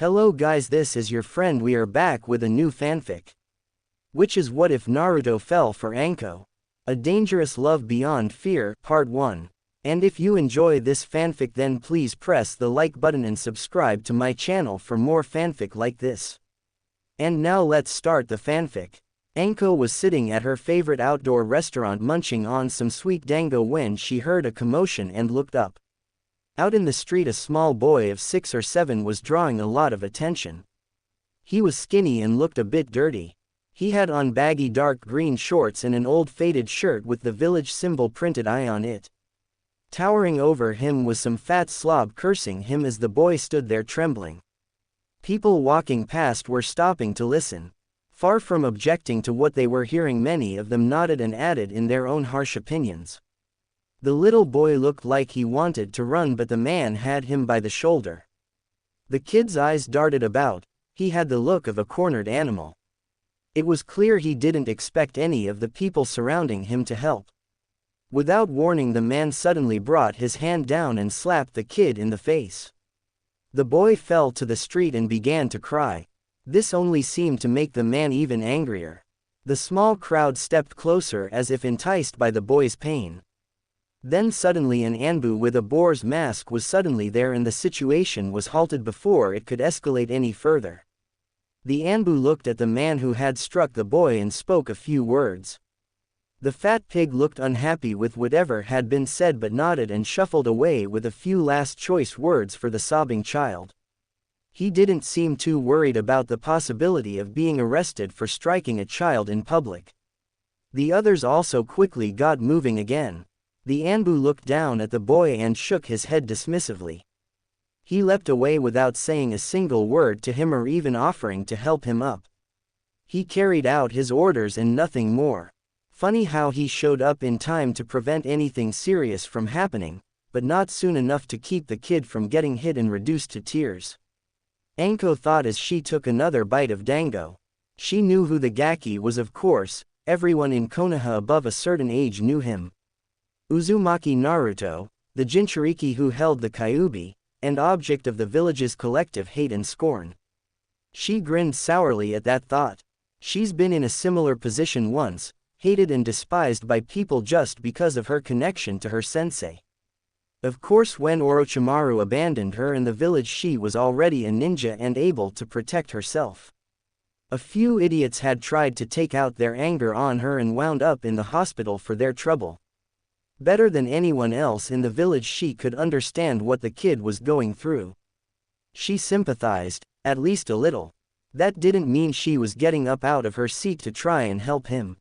Hello guys, this is your friend. We are back with a new fanfic. Which is What If Naruto Fell for Anko? A Dangerous Love Beyond Fear, Part 1. And if you enjoy this fanfic, then please press the like button and subscribe to my channel for more fanfic like this. And now let's start the fanfic. Anko was sitting at her favorite outdoor restaurant munching on some sweet dango when she heard a commotion and looked up. Out in the street, a small boy of 6 or 7 was drawing a lot of attention. He was skinny and looked a bit dirty. He had on baggy dark green shorts and an old faded shirt with the village symbol printed I on it. Towering over him was some fat slob cursing him as the boy stood there trembling. People walking past were stopping to listen. Far from objecting to what they were hearing, many of them nodded and added in their own harsh opinions. The little boy looked like he wanted to run, but the man had him by the shoulder. The kid's eyes darted about. He had the look of a cornered animal. It was clear he didn't expect any of the people surrounding him to help. Without warning, the man suddenly brought his hand down and slapped the kid in the face. The boy fell to the street and began to cry. This only seemed to make the man even angrier. The small crowd stepped closer as if enticed by the boy's pain. Then suddenly an Anbu with a boar's mask was suddenly there, and the situation was halted before it could escalate any further. The Anbu looked at the man who had struck the boy and spoke a few words. The fat pig looked unhappy with whatever had been said but nodded and shuffled away with a few last choice words for the sobbing child. He didn't seem too worried about the possibility of being arrested for striking a child in public. The others also quickly got moving again. The Anbu looked down at the boy and shook his head dismissively. He leapt away without saying a single word to him or even offering to help him up. He carried out his orders and nothing more. Funny how he showed up in time to prevent anything serious from happening, but not soon enough to keep the kid from getting hit and reduced to tears. Anko thought as she took another bite of dango. She knew who the Gaki was, of course. Everyone in Konoha above a certain age knew him. Uzumaki Naruto, the Jinchuriki who held the Kyuubi, and object of the village's collective hate and scorn. She grinned sourly at that thought. She's been in a similar position once, hated and despised by people just because of her connection to her sensei. Of course, when Orochimaru abandoned her in the village, she was already a ninja and able to protect herself. A few idiots had tried to take out their anger on her and wound up in the hospital for their trouble. Better than anyone else in the village, she could understand what the kid was going through. She sympathized, at least a little. That didn't mean she was getting up out of her seat to try and help him.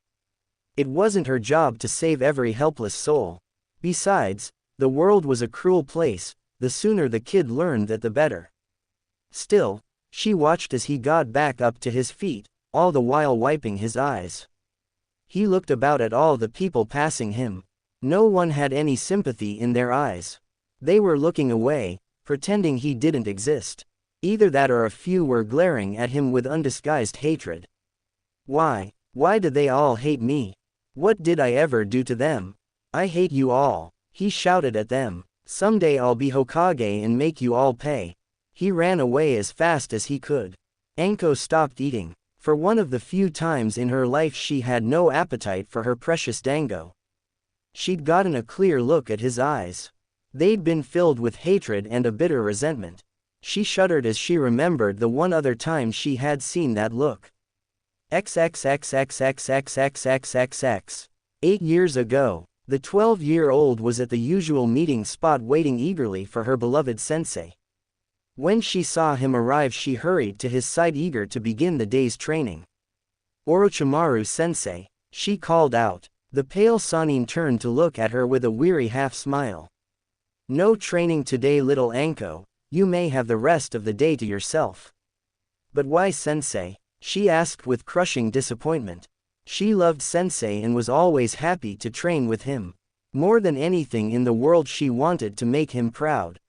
It wasn't her job to save every helpless soul. Besides, the world was a cruel place. The sooner the kid learned that, the better. Still, she watched as he got back up to his feet, all the while wiping his eyes. He looked about at all the people passing him. No one had any sympathy in their eyes. They were looking away, pretending he didn't exist. Either that or a few were glaring at him with undisguised hatred. Why do they all hate me? What did I ever do to them? I hate you all, he shouted at them. Someday I'll be Hokage and make you all pay. He ran away as fast as he could. Anko stopped eating. For one of the few times in her life, she had no appetite for her precious dango. She'd gotten a clear look at his eyes. They'd been filled with hatred and a bitter resentment. She shuddered as she remembered the one other time she had seen that look. XXXXXXXXXX. 8 years ago, the 12-year-old was at the usual meeting spot waiting eagerly for her beloved sensei. When she saw him arrive, she hurried to his side, eager to begin the day's training. Orochimaru sensei, she called out. The pale Sannin turned to look at her with a weary half-smile. No training today, little Anko. You may have the rest of the day to yourself. But why, sensei? She asked with crushing disappointment. She loved sensei and was always happy to train with him. More than anything in the world, she wanted to make him proud.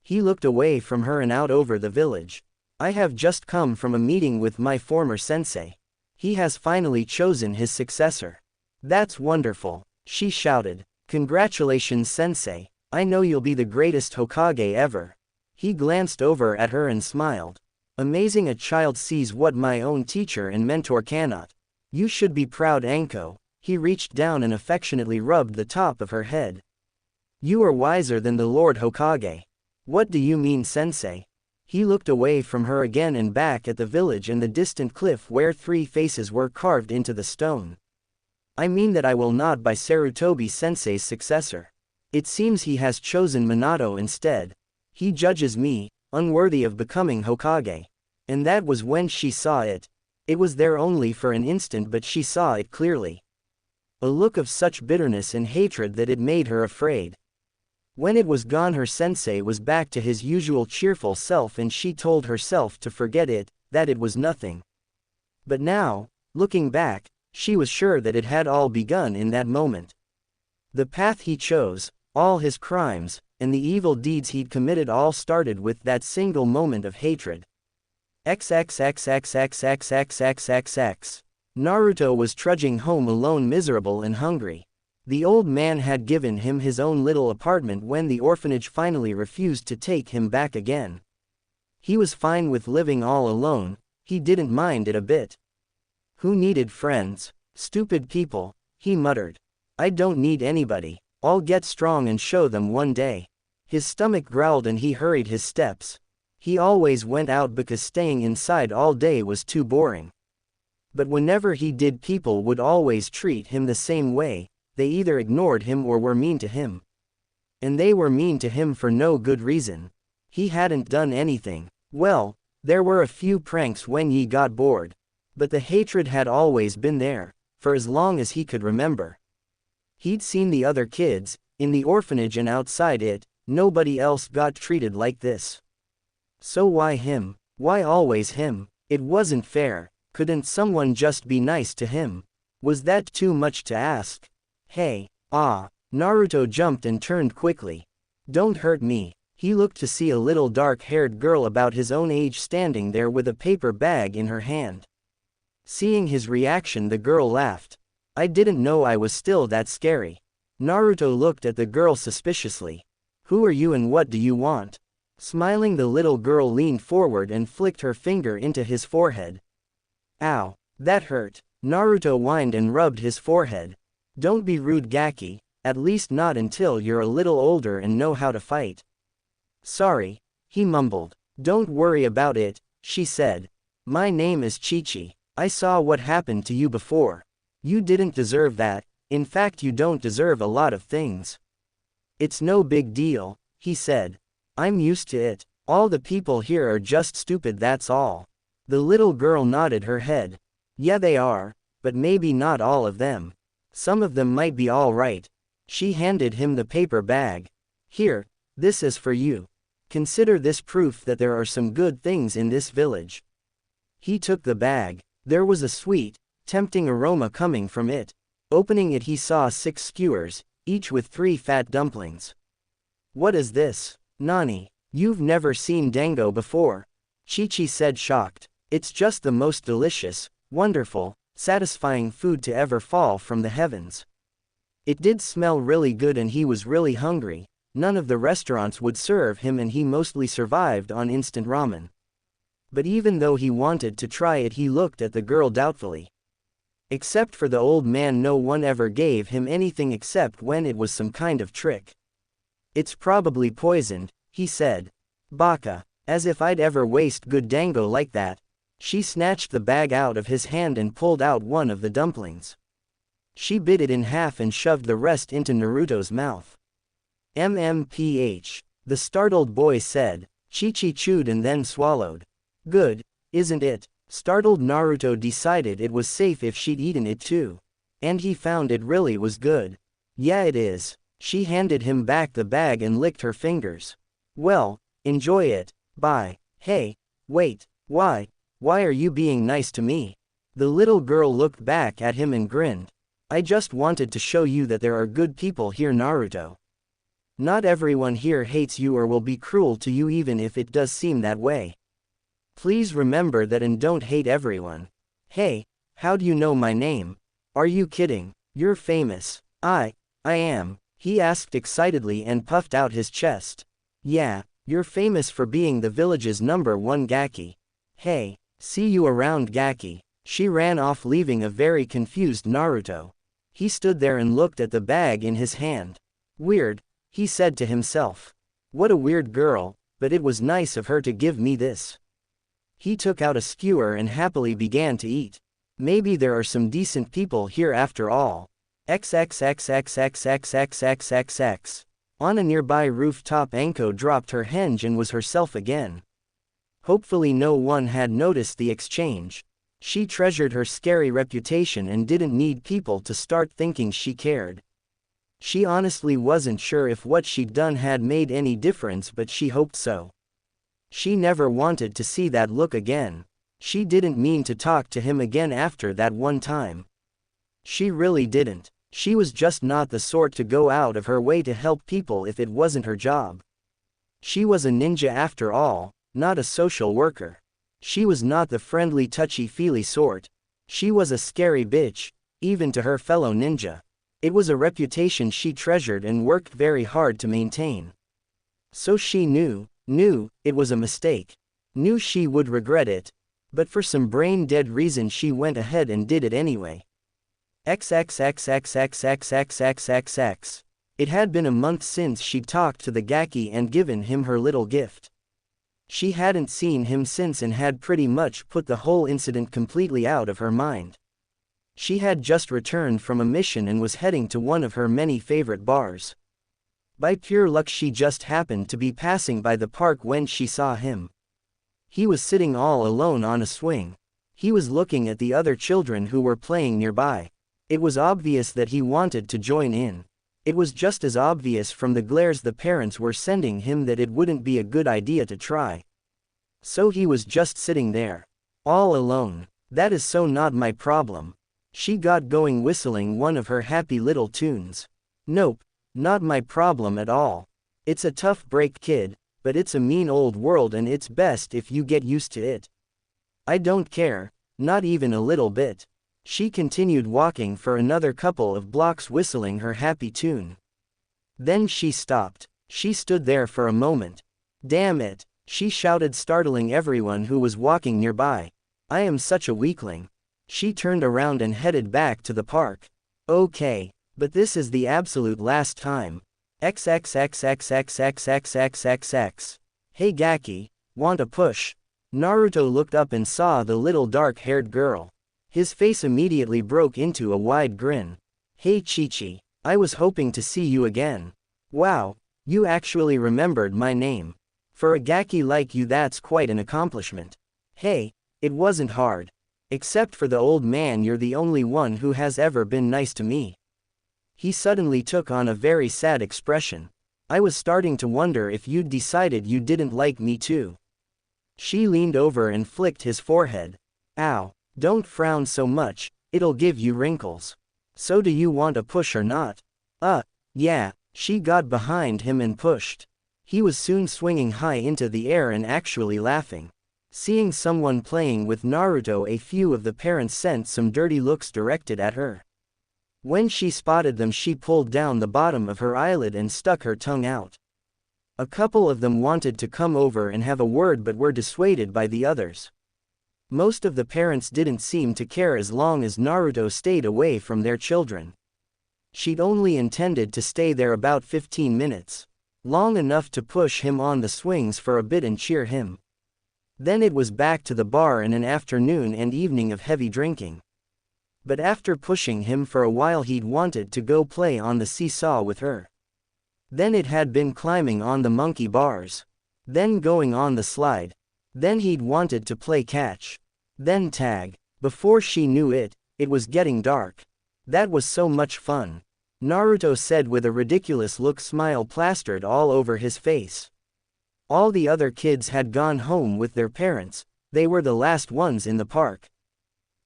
He looked away from her and out over the village. I have just come from a meeting with my former sensei. He has finally chosen his successor. That's wonderful, she shouted. Congratulations, sensei. I know you'll be the greatest Hokage ever. He glanced over at her and smiled. Amazing, a child sees what my own teacher and mentor cannot. You should be proud, Anko. He reached down and affectionately rubbed the top of her head. You are wiser than the Lord Hokage. What do you mean, sensei? He looked away from her again and back at the village and the distant cliff where 3 faces were carved into the stone. I mean that I will not be Sarutobi-sensei's successor. It seems he has chosen Minato instead. He judges me, unworthy of becoming Hokage. And that was when she saw it. It was there only for an instant, but she saw it clearly. A look of such bitterness and hatred that it made her afraid. When it was gone, her sensei was back to his usual cheerful self and she told herself to forget it, that it was nothing. But now, looking back, she was sure that it had all begun in that moment. The path he chose, all his crimes, and the evil deeds he'd committed all started with that single moment of hatred. XXXXXXXXXX. Naruto was trudging home alone, miserable and hungry. The old man had given him his own little apartment when the orphanage finally refused to take him back again. He was fine with living all alone, he didn't mind it a bit. Who needed friends? Stupid people, he muttered. I don't need anybody. I'll get strong and show them one day. His stomach growled and he hurried his steps. He always went out because staying inside all day was too boring. But whenever he did, people would always treat him the same way. They either ignored him or were mean to him. And they were mean to him for no good reason. He hadn't done anything. Well, there were a few pranks when he got bored. But the hatred had always been there, for as long as he could remember. He'd seen the other kids, in the orphanage and outside it, nobody else got treated like this. So why him? Why always him? It wasn't fair. Couldn't someone just be nice to him? Was that too much to ask? Hey, Naruto jumped and turned quickly. Don't hurt me. He looked to see a little dark-haired girl about his own age standing there with a paper bag in her hand. Seeing his reaction, the girl laughed. I didn't know I was still that scary. Naruto looked at the girl suspiciously. Who are you and what do you want? Smiling, the little girl leaned forward and flicked her finger into his forehead. Ow, that hurt. Naruto whined and rubbed his forehead. Don't be rude, Gaki, at least not until you're a little older and know how to fight. Sorry, he mumbled. Don't worry about it, she said. My name is Chi-Chi. I saw what happened to you before. You didn't deserve that, in fact you don't deserve a lot of things. It's no big deal, he said. I'm used to it. All the people here are just stupid, that's all. The little girl nodded her head. Yeah, they are, but maybe not all of them. Some of them might be all right. She handed him the paper bag. Here, this is for you. Consider this proof that there are some good things in this village. He took the bag. There was a sweet, tempting aroma coming from it. Opening it, he saw 6 skewers, each with 3 fat dumplings. What is this? Nani? You've never seen dango before? Chi-Chi said, shocked. It's just the most delicious, wonderful, satisfying food to ever fall from the heavens. It did smell really good and he was really hungry. None of the restaurants would serve him and he mostly survived on instant ramen. But even though he wanted to try it, he looked at the girl doubtfully. Except for the old man, no one ever gave him anything except when it was some kind of trick. It's probably poisoned, he said. Baka, as if I'd ever waste good dango like that. She snatched the bag out of his hand and pulled out one of the dumplings. She bit it in half and shoved the rest into Naruto's mouth. MMPH, the startled boy said. Chi-Chi chewed and then swallowed. Good, isn't it? Startled Naruto decided it was safe if she'd eaten it too. And he found it really was good. Yeah, it is. She handed him back the bag and licked her fingers. Well, enjoy it. Bye. Hey, wait, why are you being nice to me? The little girl looked back at him and grinned. I just wanted to show you that there are good people here, Naruto. Not everyone here hates you or will be cruel to you, even if it does seem that way. Please remember that and don't hate everyone. Hey, how do you know my name? Are you kidding? You're famous. I am, he asked excitedly and puffed out his chest. Yeah, you're famous for being the village's #1 Gaki. Hey, see you around Gaki. She ran off leaving a very confused Naruto. He stood there and looked at the bag in his hand. Weird, he said to himself. What a weird girl, but it was nice of her to give me this. He took out a skewer and happily began to eat. Maybe there are some decent people here after all. XXXXXXXXXX. On a nearby rooftop, Anko dropped her henge and was herself again. Hopefully no one had noticed the exchange. She treasured her scary reputation and didn't need people to start thinking she cared. She honestly wasn't sure if what she'd done had made any difference, but she hoped so. She never wanted to see that look again. She didn't mean to talk to him again after that one time. She really didn't. She was just not the sort to go out of her way to help people if it wasn't her job. She was a ninja after all, not a social worker. She was not the friendly touchy-feely sort. She was a scary bitch, even to her fellow ninja. It was a reputation she treasured and worked very hard to maintain. So she knew it was a mistake. Knew she would regret it. But for some brain-dead reason she went ahead and did it anyway. XXXXXXXXXX. It had been a month since she'd talked to the Gaki and given him her little gift. She hadn't seen him since and had pretty much put the whole incident completely out of her mind. She had just returned from a mission and was heading to one of her many favorite bars. By pure luck she just happened to be passing by the park when she saw him. He was sitting all alone on a swing. He was looking at the other children who were playing nearby. It was obvious that he wanted to join in. It was just as obvious from the glares the parents were sending him that it wouldn't be a good idea to try. So he was just sitting there. All alone. That is so not my problem. She got going whistling one of her happy little tunes. Nope, not my problem at all. It's a tough break, kid, but it's a mean old world and it's best if you get used to it. I don't care, not even a little bit. She continued walking for another couple of blocks whistling her happy tune. Then she stopped. She stood there for a moment. Damn it, she shouted, startling everyone who was walking nearby. I am such a weakling. She turned around and headed back to the park. Okay, but this is the absolute last time. XXXXXXXXXX. Hey Gaki, want a push? Naruto looked up and saw the little dark-haired girl. His face immediately broke into a wide grin. Hey Chi-Chi, I was hoping to see you again. Wow, you actually remembered my name. For a Gaki like you, that's quite an accomplishment. Hey, it wasn't hard. Except for the old man, you're the only one who has ever been nice to me. He suddenly took on a very sad expression. I was starting to wonder if you'd decided you didn't like me too. She leaned over and flicked his forehead. Ow. Don't frown so much, it'll give you wrinkles. So do you want a push or not? Yeah, she got behind him and pushed. He was soon swinging high into the air and actually laughing. Seeing someone playing with Naruto, a few of the parents sent some dirty looks directed at her. When she spotted them, she pulled down the bottom of her eyelid and stuck her tongue out. A couple of them wanted to come over and have a word but were dissuaded by the others. Most of the parents didn't seem to care as long as Naruto stayed away from their children. She'd only intended to stay there about 15 minutes. Long enough to push him on the swings for a bit and cheer him. Then it was back to the bar and an afternoon and evening of heavy drinking. But after pushing him for a while, he'd wanted to go play on the seesaw with her. Then it had been climbing on the monkey bars. Then going on the slide. Then he'd wanted to play catch. Then tag. Before she knew it, it was getting dark. That was so much fun. Naruto said with a ridiculous smile plastered all over his face. All the other kids had gone home with their parents. They were the last ones in the park.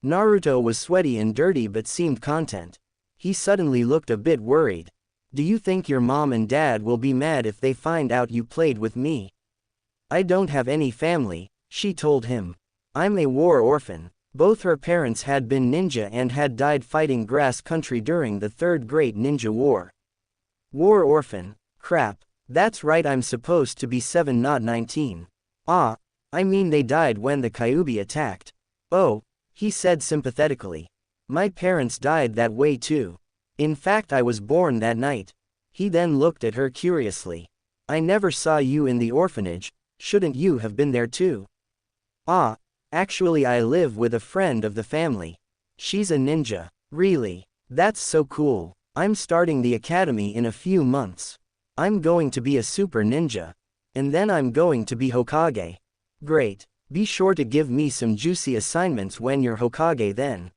Naruto was sweaty and dirty but seemed content. He suddenly looked a bit worried. Do you think your mom and dad will be mad if they find out you played with me? I don't have any family, she told him. I'm a war orphan. Both her parents had been ninja and had died fighting grass country during the Third Great Ninja War. War orphan. Crap. That's right, I'm supposed to be 7 not 19. Ah, I mean they died when the Kyuubi attacked. Oh, he said sympathetically. My parents died that way too. In fact I was born that night. He then looked at her curiously. I never saw you in the orphanage, shouldn't you have been there too? Ah, actually I live with a friend of the family. She's a ninja. Really? That's so cool. I'm starting the academy in a few months. I'm going to be a super ninja. And then I'm going to be Hokage. Great. Be sure to give me some juicy assignments when you're Hokage then.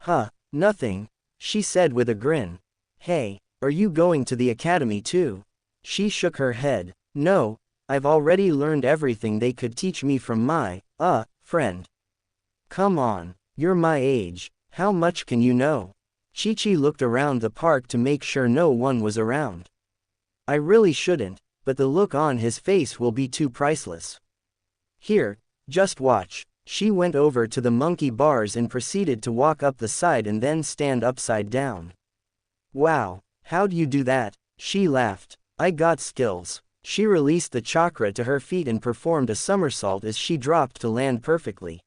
Huh, nothing, she said with a grin. Hey, are you going to the academy too? She shook her head. No, I've already learned everything they could teach me from my, friend. Come on, you're my age, how much can you know? Chi-Chi looked around the park to make sure no one was around. I really shouldn't, but the look on his face will be too priceless. Here, just watch. She went over to the monkey bars and proceeded to walk up the side and then stand upside down. Wow, how'd you do that? She laughed. I got skills. She released the chakra to her feet and performed a somersault as she dropped to land perfectly.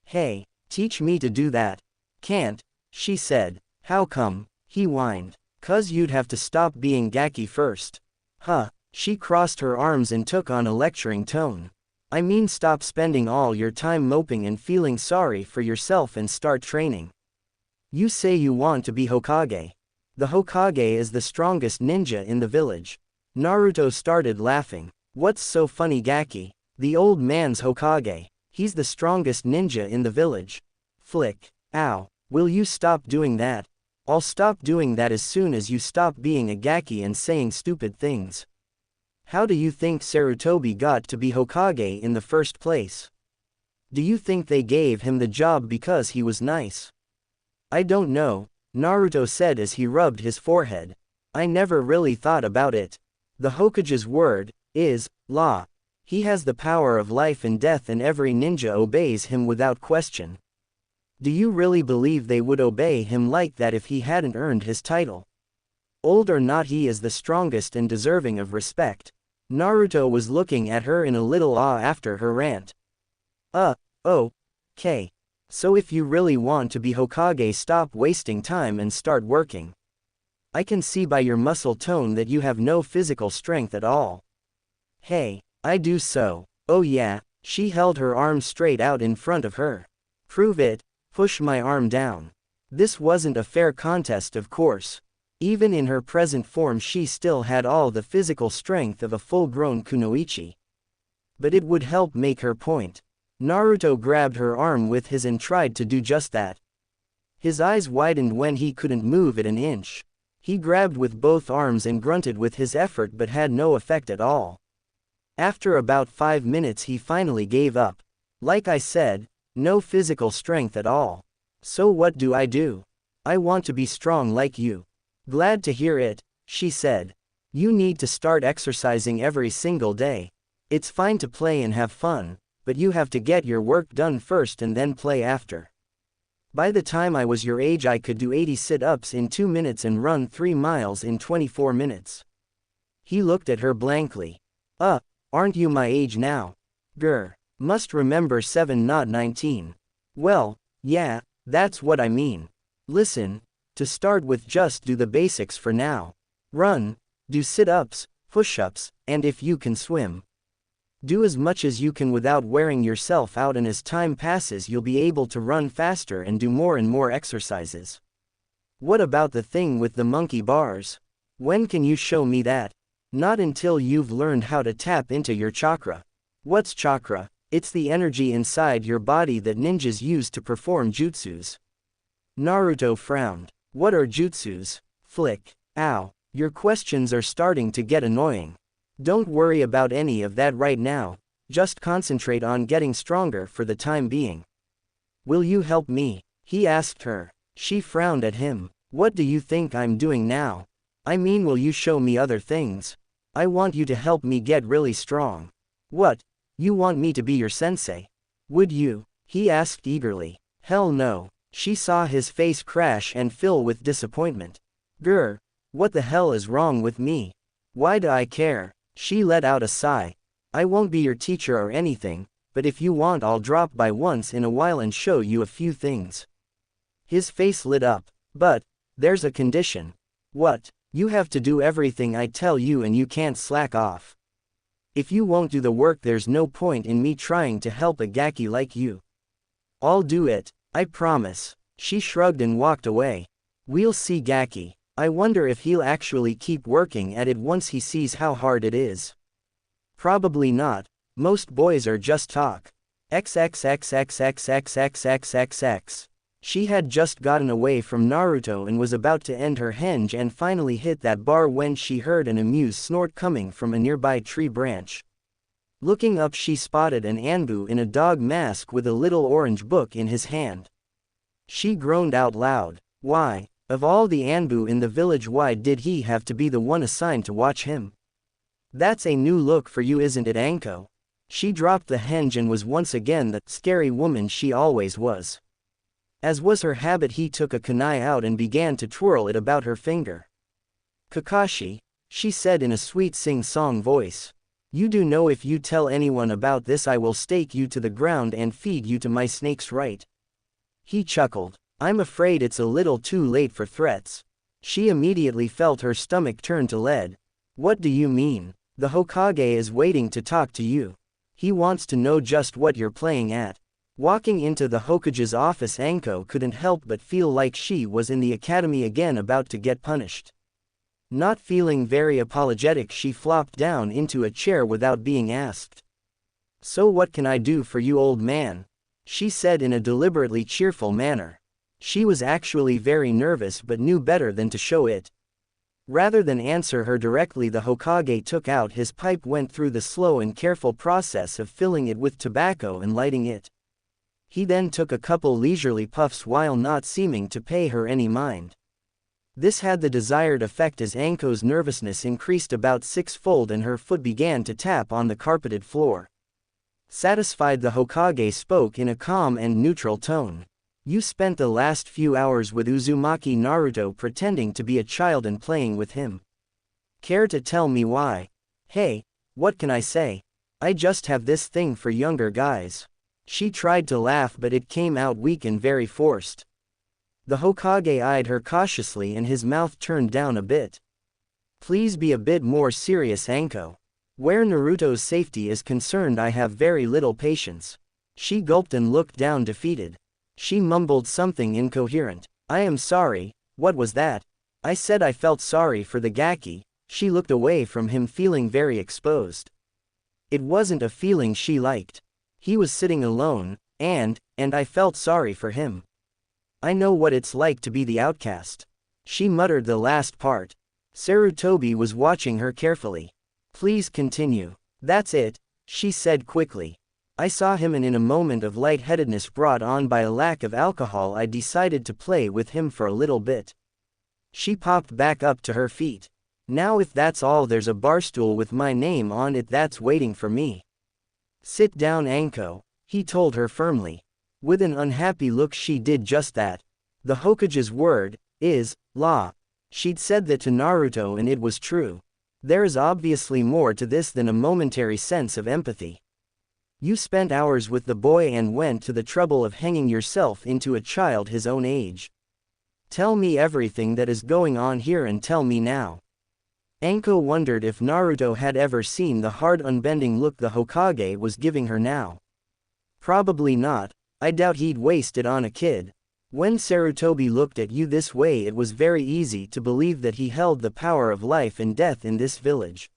Hey, teach me to do that. Can't, she said. How come? He whined. 'Cause you'd have to stop being gaki first. Huh, she crossed her arms and took on a lecturing tone. I mean stop spending all your time moping and feeling sorry for yourself and start training. You say you want to be Hokage. The Hokage is the strongest ninja in the village. Naruto started laughing. What's so funny Gaki? The old man's Hokage. He's the strongest ninja in the village. Flick. Ow. Will you stop doing that? I'll stop doing that as soon as you stop being a Gaki and saying stupid things. How do you think Sarutobi got to be Hokage in the first place? Do you think they gave him the job because he was nice? I don't know, Naruto said as he rubbed his forehead. I never really thought about it. The Hokage's word is law. He has the power of life and death and every ninja obeys him without question. Do you really believe they would obey him like that if he hadn't earned his title? Old or not, he is the strongest and deserving of respect. Naruto was looking at her in a little awe after her rant. Okay. So if you really want to be Hokage, stop wasting time and start working. I can see by your muscle tone that you have no physical strength at all. Hey, I do so. Oh yeah, she held her arm straight out in front of her. Prove it, push my arm down. This wasn't a fair contest, of course. Even in her present form she still had all the physical strength of a full-grown kunoichi. But it would help make her point. Naruto grabbed her arm with his and tried to do just that. His eyes widened when he couldn't move it an inch. He grabbed with both arms and grunted with his effort but had no effect at all. After about 5 minutes he finally gave up. Like I said, no physical strength at all. So what do? I want to be strong like you. Glad to hear it, she said. You need to start exercising every single day. It's fine to play and have fun, but you have to get your work done first and then play after. By the time I was your age I could do 80 sit-ups in 2 minutes and run 3 miles in 24 minutes. He looked at her blankly. Aren't you my age now? Grr. Must remember 7 not 19. Well, yeah, that's what I mean. Listen, to start with just do the basics for now. Run, do sit-ups, push-ups, and if you can swim. Do as much as you can without wearing yourself out, and as time passes you'll be able to run faster and do more and more exercises. What about the thing with the monkey bars? When can you show me that? Not until you've learned how to tap into your chakra. What's chakra? It's the energy inside your body that ninjas use to perform jutsus. Naruto frowned. What are jutsus? Flick. Ow. Your questions are starting to get annoying. Don't worry about any of that right now, just concentrate on getting stronger for the time being. Will you help me? He asked her. She frowned at him. What do you think I'm doing now? I mean, will you show me other things? I want you to help me get really strong. What? You want me to be your sensei? Would you? He asked eagerly. Hell no. She saw his face crash and fill with disappointment. Grr. What the hell is wrong with me? Why do I care? She let out a sigh. I won't be your teacher or anything, but if you want I'll drop by once in a while and show you a few things. His face lit up. But, there's a condition. What? You have to do everything I tell you and you can't slack off. If you won't do the work there's no point in me trying to help a gaki like you. I'll do it, I promise. She shrugged and walked away. We'll see Gaki. I wonder if he'll actually keep working at it once he sees how hard it is. Probably not. Most boys are just talk. XXXXXXXXXX. She had just gotten away from Naruto and was about to end her henge and finally hit that bar when she heard an amused snort coming from a nearby tree branch. Looking up she spotted an Anbu in a dog mask with a little orange book in his hand. She groaned out loud. Why, of all the Anbu in the village why did he have to be the one assigned to watch him? That's a new look for you isn't it Anko? She dropped the henge and was once again the scary woman she always was. As was her habit he took a kunai out and began to twirl it about her finger. Kakashi, she said in a sweet sing-song voice. You do know if you tell anyone about this I will stake you to the ground and feed you to my snakes right? He chuckled. I'm afraid it's a little too late for threats. She immediately felt her stomach turn to lead. What do you mean? The Hokage is waiting to talk to you. He wants to know just what you're playing at. Walking into the Hokage's office Anko couldn't help but feel like she was in the academy again about to get punished. Not feeling very apologetic she flopped down into a chair without being asked. So what can I do for you old man? She said in a deliberately cheerful manner. She was actually very nervous but knew better than to show it. Rather than answer her directly the Hokage took out his pipe went through the slow and careful process of filling it with tobacco and lighting it. He then took a couple leisurely puffs while not seeming to pay her any mind. This had the desired effect as Anko's nervousness increased about six-fold and her foot began to tap on the carpeted floor. Satisfied the Hokage spoke in a calm and neutral tone. You spent the last few hours with Uzumaki Naruto pretending to be a child and playing with him. Care to tell me why? Hey, what can I say? I just have this thing for younger guys. She tried to laugh but it came out weak and very forced. The Hokage eyed her cautiously and his mouth turned down a bit. Please be a bit more serious Anko. Where Naruto's safety is concerned I have very little patience. She gulped and looked down defeated. She mumbled something incoherent. I am sorry, what was that? I said I felt sorry for the Gaki. She looked away from him feeling very exposed. It wasn't a feeling she liked. He was sitting alone, and I felt sorry for him. I know what it's like to be the outcast. She muttered the last part. Sarutobi was watching her carefully. Please continue. That's it, she said quickly. I saw him and in a moment of lightheadedness brought on by a lack of alcohol I decided to play with him for a little bit. She popped back up to her feet. Now if that's all there's a barstool with my name on it that's waiting for me. Sit down Anko, he told her firmly. With an unhappy look she did just that. The Hokage's word is law. She'd said that to Naruto and it was true. There is obviously more to this than a momentary sense of empathy. You spent hours with the boy and went to the trouble of hanging yourself into a child his own age. Tell me everything that is going on here and tell me now. Anko wondered if Naruto had ever seen the hard unbending look the Hokage was giving her now. Probably not. I doubt he'd waste it on a kid. When Sarutobi looked at you this way it was very easy to believe that he held the power of life and death in this village.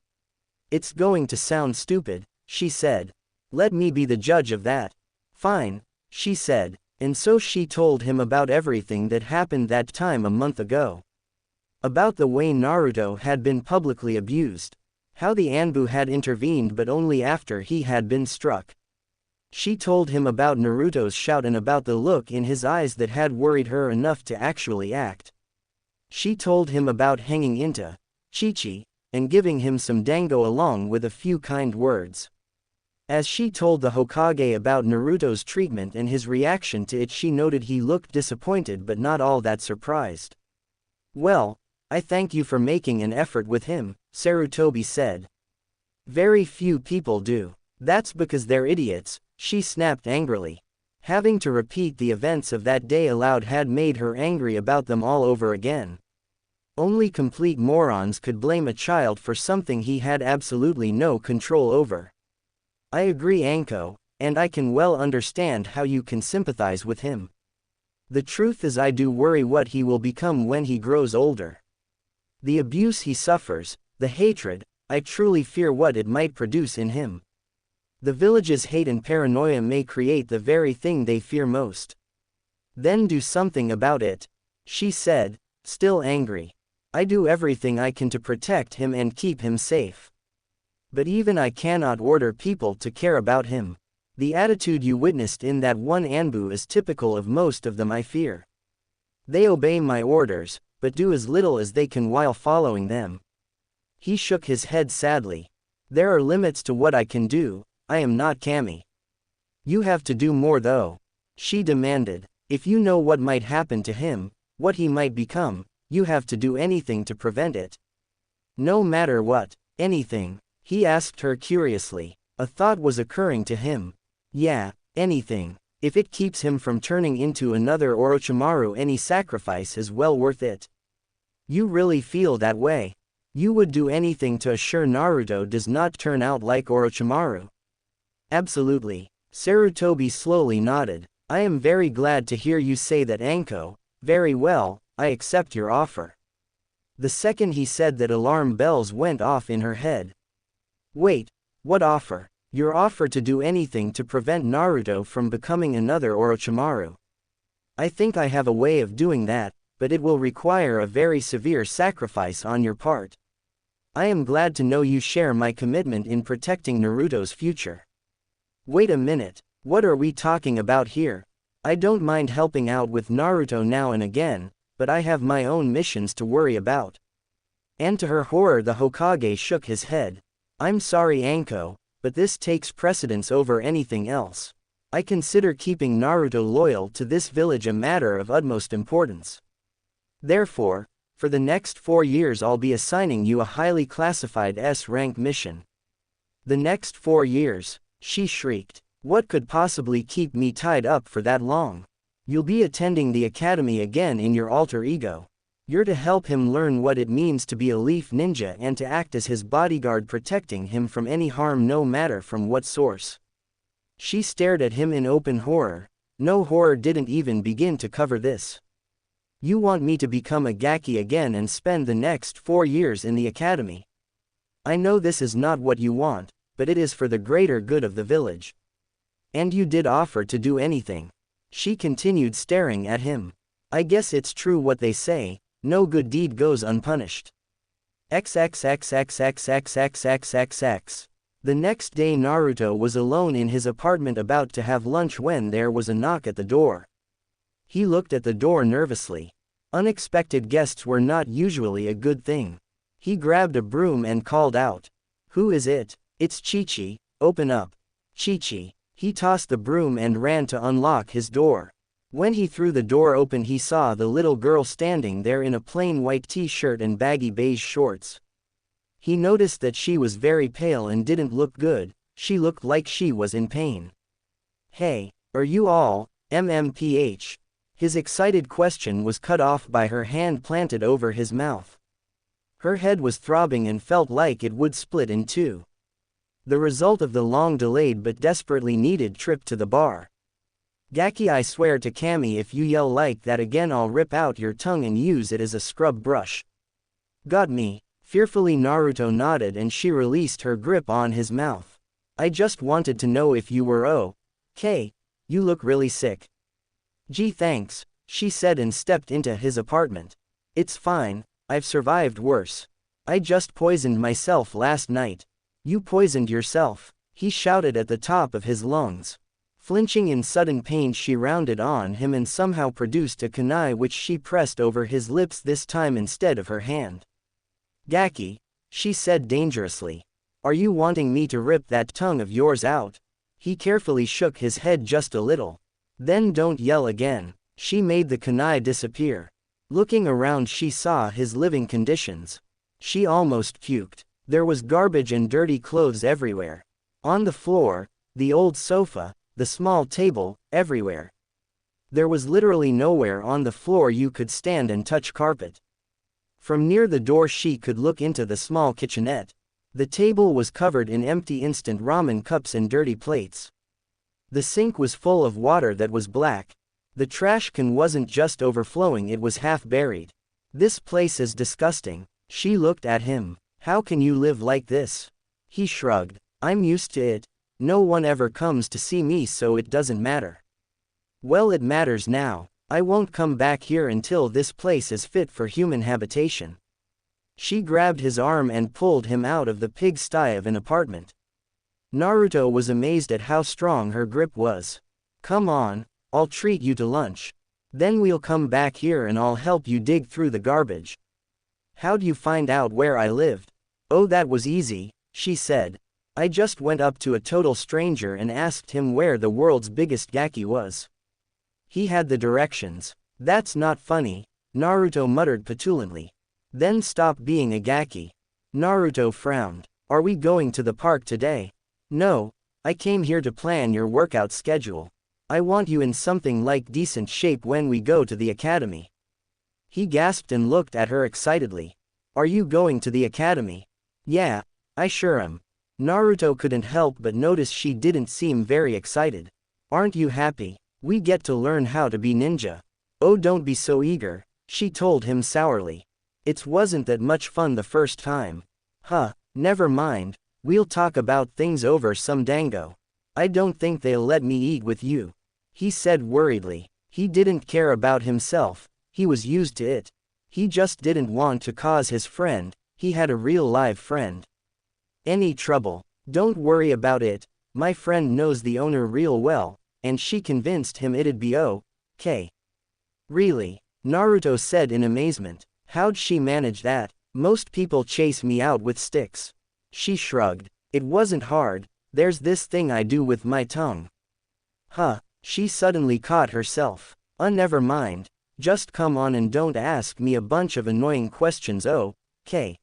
It's going to sound stupid, she said. Let me be the judge of that. Fine, she said, and so she told him about everything that happened that time a month ago. About the way Naruto had been publicly abused. How the Anbu had intervened but only after he had been struck. She told him about Naruto's shout and about the look in his eyes that had worried her enough to actually act. She told him about hanging into Chi-Chi, and giving him some dango along with a few kind words. As she told the Hokage about Naruto's treatment and his reaction to it she noted he looked disappointed but not all that surprised. Well, I thank you for making an effort with him, Sarutobi said. Very few people do. That's because they're idiots, she snapped angrily. Having to repeat the events of that day aloud had made her angry about them all over again. Only complete morons could blame a child for something he had absolutely no control over. I agree, Anko, and I can well understand how you can sympathize with him. The truth is, I do worry what he will become when he grows older. The abuse he suffers, the hatred, I truly fear what it might produce in him. The village's hate and paranoia may create the very thing they fear most. Then do something about it, she said, still angry. I do everything I can to protect him and keep him safe. But even I cannot order people to care about him. The attitude you witnessed in that one Anbu is typical of most of them, I fear. They obey my orders, but do as little as they can while following them. He shook his head sadly. There are limits to what I can do, I am not Kami. You have to do more though, she demanded. If you know what might happen to him, what he might become, you have to do anything to prevent it. No matter what, anything, he asked her curiously. A thought was occurring to him. Yeah, anything. If it keeps him from turning into another Orochimaru, any sacrifice is well worth it. You really feel that way? You would do anything to assure Naruto does not turn out like Orochimaru? Absolutely. Sarutobi slowly nodded. I am very glad to hear you say that, Anko. Very well, I accept your offer. The second he said that, alarm bells went off in her head. Wait, what offer? Your offer to do anything to prevent Naruto from becoming another Orochimaru. I think I have a way of doing that, but it will require a very severe sacrifice on your part. I am glad to know you share my commitment in protecting Naruto's future. Wait a minute, what are we talking about here? I don't mind helping out with Naruto now and again, but I have my own missions to worry about. And to her horror, the Hokage shook his head. I'm sorry, Anko, but this takes precedence over anything else. I consider keeping Naruto loyal to this village a matter of utmost importance. Therefore, for the next 4 years I'll be assigning you a highly classified S-rank mission. The next 4 years, she shrieked. What could possibly keep me tied up for that long? You'll be attending the academy again in your alter ego. You're to help him learn what it means to be a leaf ninja and to act as his bodyguard, protecting him from any harm no matter from what source. She stared at him in open horror. No, horror didn't even begin to cover this. You want me to become a Gaki again and spend the next 4 years in the academy? I know this is not what you want, but it is for the greater good of the village. And you did offer to do anything. She continued, staring at him. I guess it's true what they say, no good deed goes unpunished. XXXXXXXXXX. The next day Naruto was alone in his apartment about to have lunch when there was a knock at the door. He looked at the door nervously. Unexpected guests were not usually a good thing. He grabbed a broom and called out. Who is it? It's Chi-Chi, open up. Chi-Chi. He tossed the broom and ran to unlock his door. When he threw the door open, he saw the little girl standing there in a plain white t-shirt and baggy beige shorts. He noticed that she was very pale and didn't look good. She looked like she was in pain. Hey, are you all MMPH? His excited question was cut off by her hand planted over his mouth. Her head was throbbing and felt like it would split in two. The result of the long-delayed but desperately needed trip to the bar. Gaki, I swear to Kami, if you yell like that again I'll rip out your tongue and use it as a scrub brush. Got me? Fearfully Naruto nodded and she released her grip on his mouth. I just wanted to know if you were okay. You look really sick. Gee, thanks, she said and stepped into his apartment. It's fine, I've survived worse. I just poisoned myself last night. You poisoned yourself? He shouted at the top of his lungs. Flinching in sudden pain, she rounded on him and somehow produced a kunai which she pressed over his lips this time instead of her hand. Gaki, she said dangerously. Are you wanting me to rip that tongue of yours out? He carefully shook his head just a little. Then don't yell again. She made the kunai disappear. Looking around, she saw his living conditions. She almost puked. There was garbage and dirty clothes everywhere. On the floor, the old sofa, the small table, everywhere. There was literally nowhere on the floor you could stand and touch carpet. From near the door she could look into the small kitchenette. The table was covered in empty instant ramen cups and dirty plates. The sink was full of water that was black. The trash can wasn't just overflowing, it was half buried. This place is disgusting. She looked at him. How can you live like this? He shrugged. I'm used to it. No one ever comes to see me, so it doesn't matter. Well, it matters now. I won't come back here until this place is fit for human habitation. She grabbed his arm and pulled him out of the pigsty of an apartment. Naruto was amazed at how strong her grip was. Come on, I'll treat you to lunch. Then we'll come back here and I'll help you dig through the garbage. How'd you find out where I lived? Oh, that was easy, she said. I just went up to a total stranger and asked him where the world's biggest gaki was. He had the directions. That's not funny, Naruto muttered petulantly. Then stop being a gaki. Naruto frowned. Are we going to the park today? No, I came here to plan your workout schedule. I want you in something like decent shape when we go to the academy. He gasped and looked at her excitedly. Are you going to the academy? Yeah, I sure am. Naruto couldn't help but notice she didn't seem very excited. Aren't you happy? We get to learn how to be ninja. Oh, don't be so eager, she told him sourly. It wasn't that much fun the first time. Huh, never mind, we'll talk about things over some dango. I don't think they'll let me eat with you, he said worriedly. He didn't care about himself, he was used to it. He just didn't want to cause his friend, he had a real live friend, any trouble. Don't worry about it, my friend knows the owner real well, and she convinced him it'd be okay. Really? Naruto said in amazement. How'd she manage that? Most people chase me out with sticks. She shrugged. It wasn't hard, there's this thing I do with my tongue. Huh, she suddenly caught herself. Never mind, just come on and don't ask me a bunch of annoying questions, okay?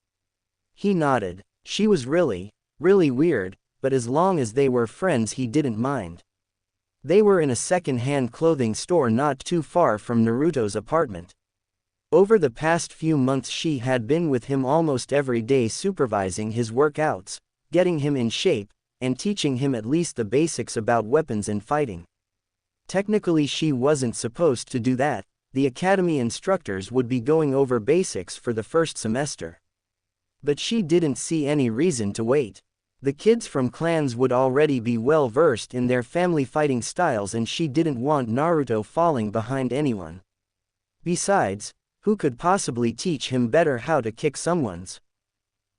He nodded. She was really weird, but as long as they were friends he didn't mind. They were in a second-hand clothing store not too far from Naruto's apartment. Over the past few months she had been with him almost every day, supervising his workouts, getting him in shape, and teaching him at least the basics about weapons and fighting. Technically she wasn't supposed to do that, the academy instructors would be going over basics for the first semester. But she didn't see any reason to wait. The kids from clans would already be well versed in their family fighting styles and she didn't want Naruto falling behind anyone. Besides, who could possibly teach him better how to kick someone's?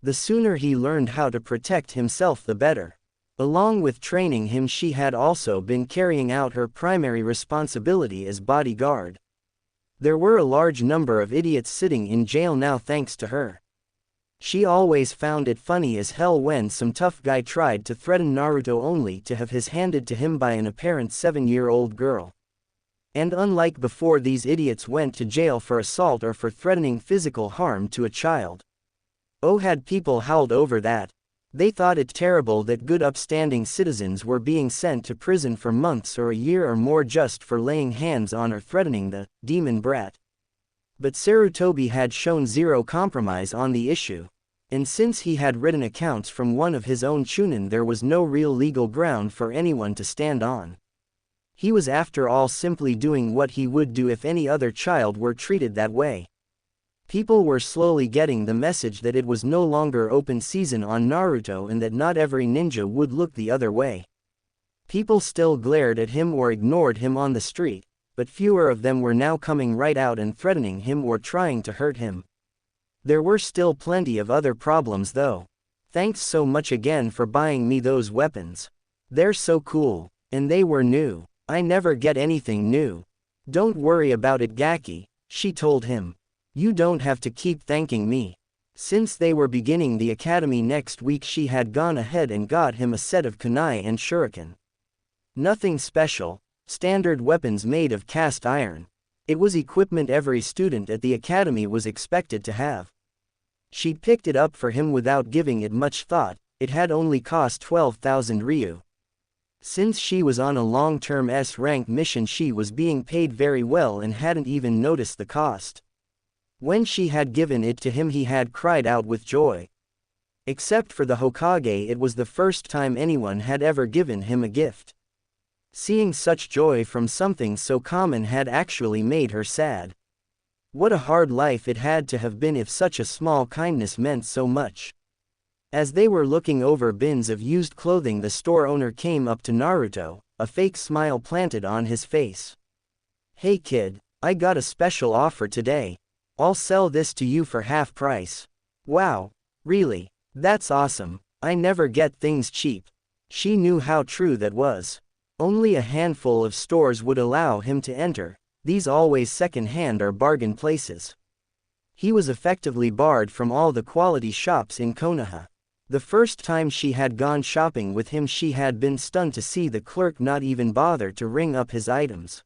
The sooner he learned how to protect himself the better. Along with training him she had also been carrying out her primary responsibility as bodyguard. There were a large number of idiots sitting in jail now thanks to her. She always found it funny as hell when some tough guy tried to threaten Naruto only to have his handed to him by an apparent 7-year-old girl. And unlike before, these idiots went to jail for assault or for threatening physical harm to a child. Had people howled over that. They thought it terrible that good upstanding citizens were being sent to prison for months or a year or more just for laying hands on or threatening the demon brat. But Sarutobi had shown zero compromise on the issue. And since he had written accounts from one of his own chunin, there was no real legal ground for anyone to stand on. He was after all simply doing what he would do if any other child were treated that way. People were slowly getting the message that it was no longer open season on Naruto and that not every ninja would look the other way. People still glared at him or ignored him on the street, but fewer of them were now coming right out and threatening him or trying to hurt him. There were still plenty of other problems though. Thanks so much again for buying me those weapons. They're so cool, and they were new. I never get anything new. Don't worry about it, Gaki, she told him. You don't have to keep thanking me. Since they were beginning the academy next week, she had gone ahead and got him a set of kunai and shuriken. Nothing special, standard weapons made of cast iron. It was equipment every student at the academy was expected to have. She picked it up for him without giving it much thought. It had only cost 12,000 ryu. Since she was on a long-term S-rank mission, she was being paid very well and hadn't even noticed the cost. When she had given it to him, he had cried out with joy. Except for the Hokage, it was the first time anyone had ever given him a gift. Seeing such joy from something so common had actually made her sad. What a hard life it had to have been if such a small kindness meant so much. As they were looking over bins of used clothing, the store owner came up to Naruto, a fake smile planted on his face. "Hey kid, I got a special offer today. I'll sell this to you for half price." "Wow, really? That's awesome. I never get things cheap." She knew how true that was. Only a handful of stores would allow him to enter. These always second-hand or bargain places. He was effectively barred from all the quality shops in Konoha. The first time she had gone shopping with him, she had been stunned to see the clerk not even bother to ring up his items.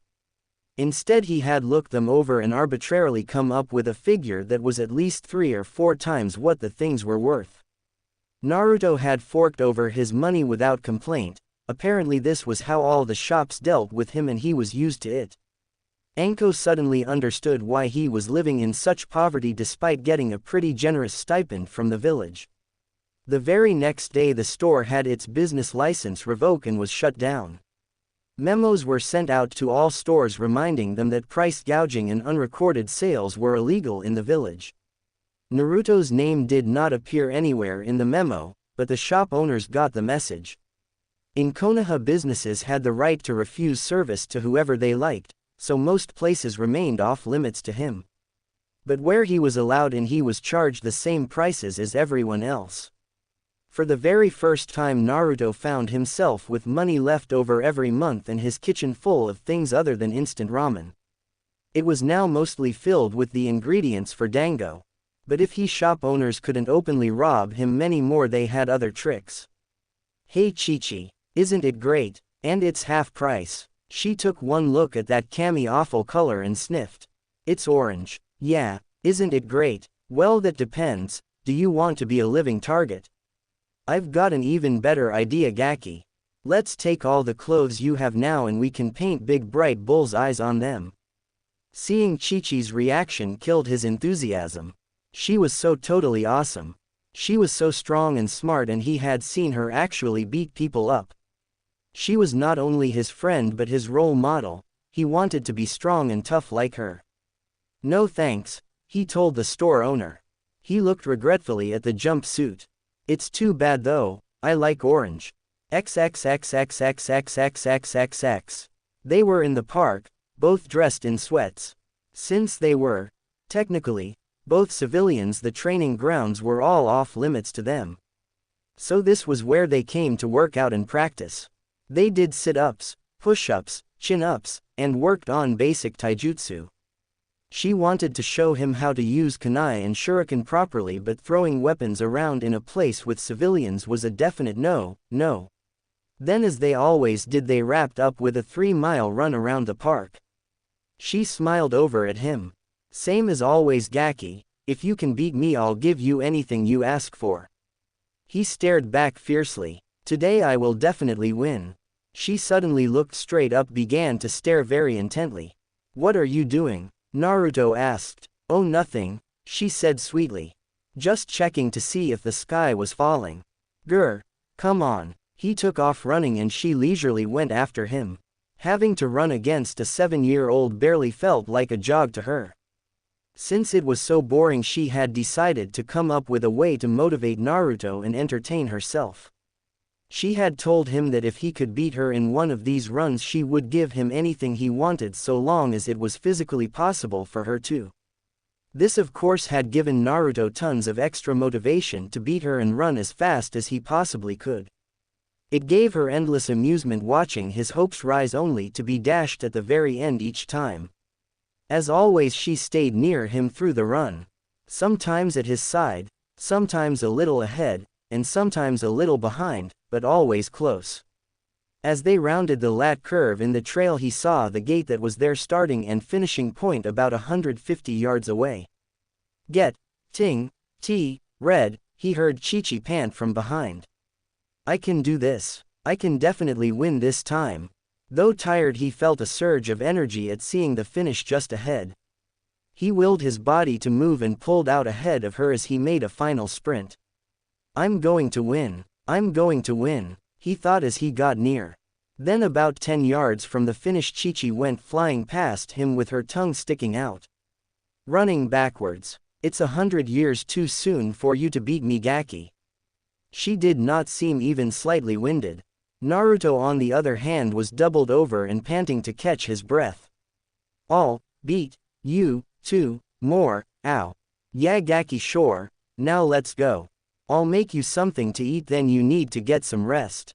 Instead, he had looked them over and arbitrarily come up with a figure that was at least 3 or 4 times what the things were worth. Naruto had forked over his money without complaint. Apparently this was how all the shops dealt with him and he was used to it. Anko suddenly understood why he was living in such poverty despite getting a pretty generous stipend from the village. The very next day the store had its business license revoked and was shut down. Memos were sent out to all stores reminding them that price gouging and unrecorded sales were illegal in the village. Naruto's name did not appear anywhere in the memo, but the shop owners got the message. In Konoha, businesses had the right to refuse service to whoever they liked, so most places remained off limits to him. But where he was allowed in, he was charged the same prices as everyone else. For the very first time, Naruto found himself with money left over every month and his kitchen full of things other than instant ramen. It was now mostly filled with the ingredients for dango. But if he shop owners couldn't openly rob him many more, they had other tricks. "Hey Chi-Chi, isn't it great? And it's half price." She took one look at that cami awful color and sniffed. "It's orange." "Yeah, isn't it great?" "Well, that depends. Do you want to be a living target?" "I've got an even better idea, Gaki. Let's take all the clothes you have now and we can paint big bright bull's eyes on them." Seeing Chi-Chi's reaction killed his enthusiasm. She was so totally awesome. She was so strong and smart, and he had seen her actually beat people up. She was not only his friend but his role model. He wanted to be strong and tough like her. "No thanks," he told the store owner. He looked regretfully at the jumpsuit. "It's too bad though, I like orange." XXXXXXXXXXX. They were in the park, both dressed in sweats. Since they were, technically, both civilians, the training grounds were all off limits to them. So this was where they came to work out and practice. They did sit-ups, push-ups, chin-ups, and worked on basic taijutsu. She wanted to show him how to use kunai and shuriken properly, but throwing weapons around in a place with civilians was a definite no. Then, as they always did, they wrapped up with a 3-mile run around the park. She smiled over at him. "Same as always, Gaki. If you can beat me, I'll give you anything you ask for." He stared back fiercely. "Today I will definitely win." She suddenly looked straight up, began to stare very intently. "What are you doing?" Naruto asked. "Oh, nothing," she said sweetly. "Just checking to see if the sky was falling." "Grr, come on." He took off running and she leisurely went after him. Having to run against a 7-year-old barely felt like a jog to her. Since it was so boring, she had decided to come up with a way to motivate Naruto and entertain herself. She had told him that if he could beat her in one of these runs, she would give him anything he wanted so long as it was physically possible for her to. This of course had given Naruto tons of extra motivation to beat her and run as fast as he possibly could. It gave her endless amusement watching his hopes rise only to be dashed at the very end each time. As always, she stayed near him through the run. Sometimes at his side, sometimes a little ahead, and sometimes a little behind, but always close. As they rounded the lat curve in the trail, he saw the gate that was their starting and finishing point about 150 yards away. Ting, Red, he heard Chi-Chi pant from behind. I can do this. I can definitely win this time. Though tired, he felt a surge of energy at seeing the finish just ahead. He willed his body to move and pulled out ahead of her as he made a final sprint. I'm going to win. I'm going to win, he thought as he got near. Then about 10 yards from the finish, Chi-Chi went flying past him with her tongue sticking out. Running backwards. It's 100 years too soon for you to beat me, Gaki. She did not seem even slightly winded. Naruto, on the other hand, was doubled over and panting to catch his breath. I'll beat you, too, more, ow. Yeah, Gaki, sure, now let's go. I'll make you something to eat, then you need to get some rest.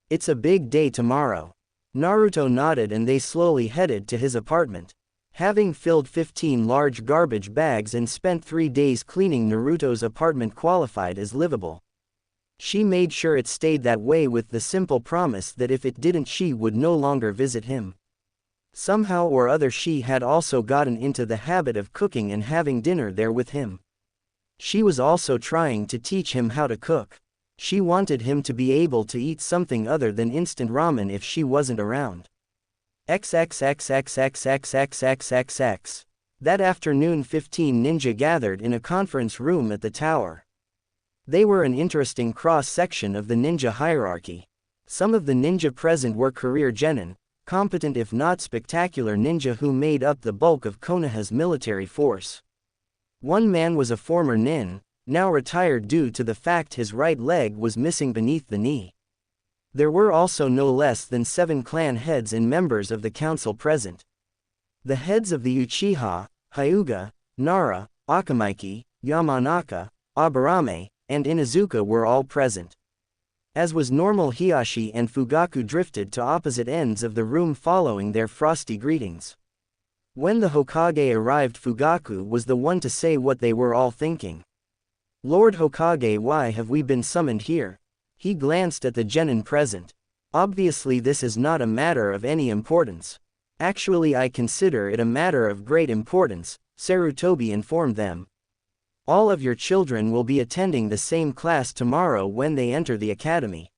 It's a big day tomorrow. Naruto nodded and they slowly headed to his apartment. Having filled 15 large garbage bags and spent 3 days cleaning, Naruto's apartment qualified as livable. She made sure it stayed that way with the simple promise that if it didn't, she would no longer visit him. Somehow or other, she had also gotten into the habit of cooking and having dinner there with him. She was also trying to teach him how to cook. She wanted him to be able to eat something other than instant ramen if she wasn't around. XXXXXXXXXX. That afternoon, 15 ninja gathered in a conference room at the tower. They were an interesting cross-section of the ninja hierarchy. Some of the ninja present were career genin, competent if not spectacular ninja who made up the bulk of Konoha's military force. One man was a former nin, now retired due to the fact his right leg was missing beneath the knee. There were also no less than 7 clan heads and members of the council present. The heads of the Uchiha, Hyuga, Nara, Akamaiki, Yamanaka, Aburame, and Inuzuka were all present. As was normal, Hiashi and Fugaku drifted to opposite ends of the room following their frosty greetings. When the Hokage arrived, Fugaku was the one to say what they were all thinking. Lord Hokage, why have we been summoned here? He glanced at the genin present. Obviously this is not a matter of any importance. Actually, I consider it a matter of great importance, Sarutobi informed them. All of your children will be attending the same class tomorrow when they enter the academy.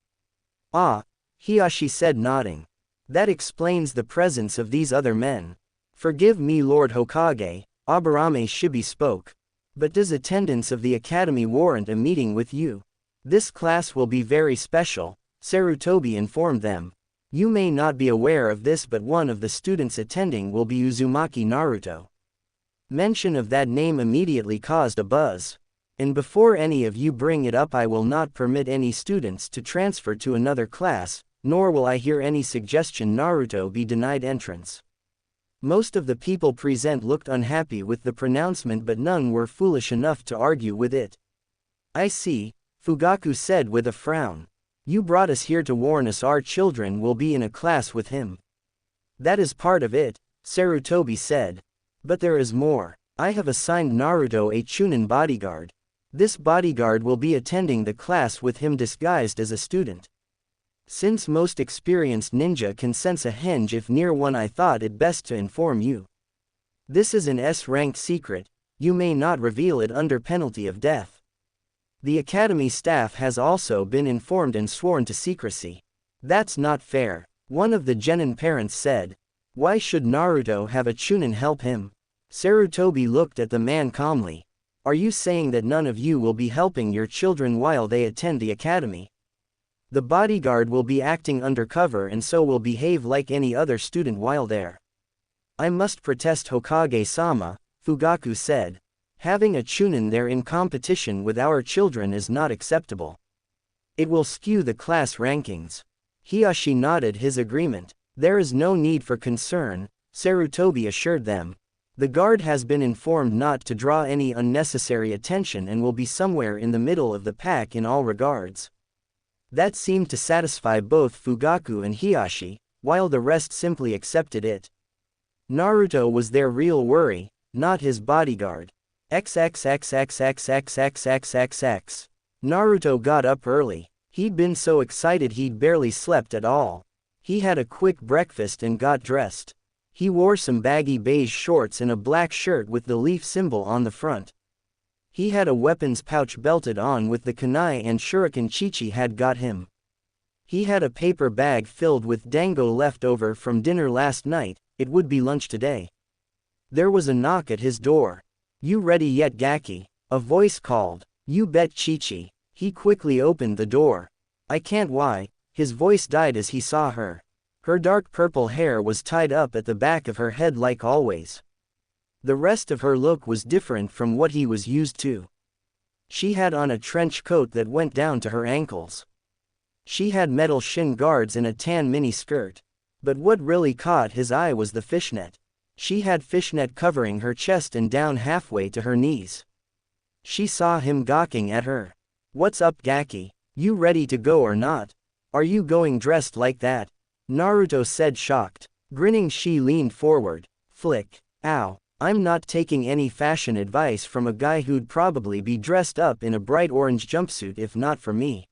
Ah, Hiashi said, nodding. That explains the presence of these other men. Forgive me, Lord Hokage, Aburame Shibi spoke. But does attendance of the academy warrant a meeting with you? This class will be very special, Sarutobi informed them. You may not be aware of this, but one of the students attending will be Uzumaki Naruto. Mention of that name immediately caused a buzz. And before any of you bring it up, I will not permit any students to transfer to another class, nor will I hear any suggestion Naruto be denied entrance. Most of the people present looked unhappy with the pronouncement, but none were foolish enough to argue with it. I see, Fugaku said with a frown. You brought us here to warn us our children will be in a class with him. That is part of it, Sarutobi said. But there is more. I have assigned Naruto a Chunin bodyguard. This bodyguard will be attending the class with him disguised as a student. Since most experienced ninja can sense a henge if near one, I thought it best to inform you. This is an S-rank secret, you may not reveal it under penalty of death. The academy staff has also been informed and sworn to secrecy. That's not fair, one of the genin parents said. Why should Naruto have a Chunin help him? Sarutobi looked at the man calmly. Are you saying that none of you will be helping your children while they attend the academy? The bodyguard will be acting undercover and so will behave like any other student while there. I must protest, Hokage-sama, Fugaku said. Having a Chunin there in competition with our children is not acceptable. It will skew the class rankings. Hiashi nodded his agreement. There is no need for concern, Sarutobi assured them. The guard has been informed not to draw any unnecessary attention and will be somewhere in the middle of the pack in all regards. That seemed to satisfy both Fugaku and Hiashi, while the rest simply accepted it. Naruto was their real worry, not his bodyguard. XXXXXXXXXX. Naruto got up early. He'd been so excited he'd barely slept at all. He had a quick breakfast and got dressed. He wore some baggy beige shorts and a black shirt with the leaf symbol on the front. He had a weapons pouch belted on with the kunai and shuriken Chi-Chi had got him. He had a paper bag filled with dango left over from dinner last night, it would be lunch today. There was a knock at his door. "You ready yet, Gaki?" A voice called. "You bet, Chi-Chi." He quickly opened the door. "I can't." Why? His voice died as he saw her. Her dark purple hair was tied up at the back of her head like always. The rest of her look was different from what he was used to. She had on a trench coat that went down to her ankles. She had metal shin guards and a tan mini skirt. But what really caught his eye was the fishnet. She had fishnet covering her chest and down halfway to her knees. She saw him gawking at her. "What's up, Gaki? You ready to go or not? Are you going dressed like that?" Naruto said, shocked. Grinning, she leaned forward. "Flick. Ow. I'm not taking any fashion advice from a guy who'd probably be dressed up in a bright orange jumpsuit if not for me.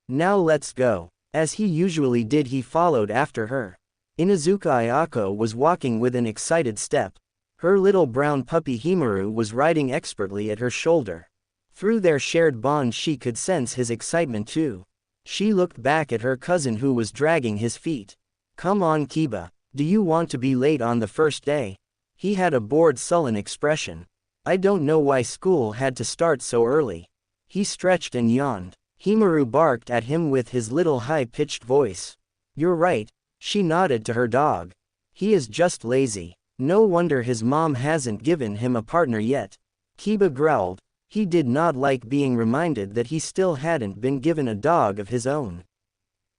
Now let's go." As he usually did, he followed after her. Inuzuka Ayako was walking with an excited step. Her little brown puppy Himaru was riding expertly at her shoulder. Through their shared bond she could sense his excitement too. She looked back at her cousin who was dragging his feet. "Come on, Kiba. Do you want to be late on the first day?" He had a bored, sullen expression. "I don't know why school had to start so early." He stretched and yawned. Himaru barked at him with his little high-pitched voice. "You're right." She nodded to her dog. "He is just lazy. No wonder his mom hasn't given him a partner yet." Kiba growled. He did not like being reminded that he still hadn't been given a dog of his own.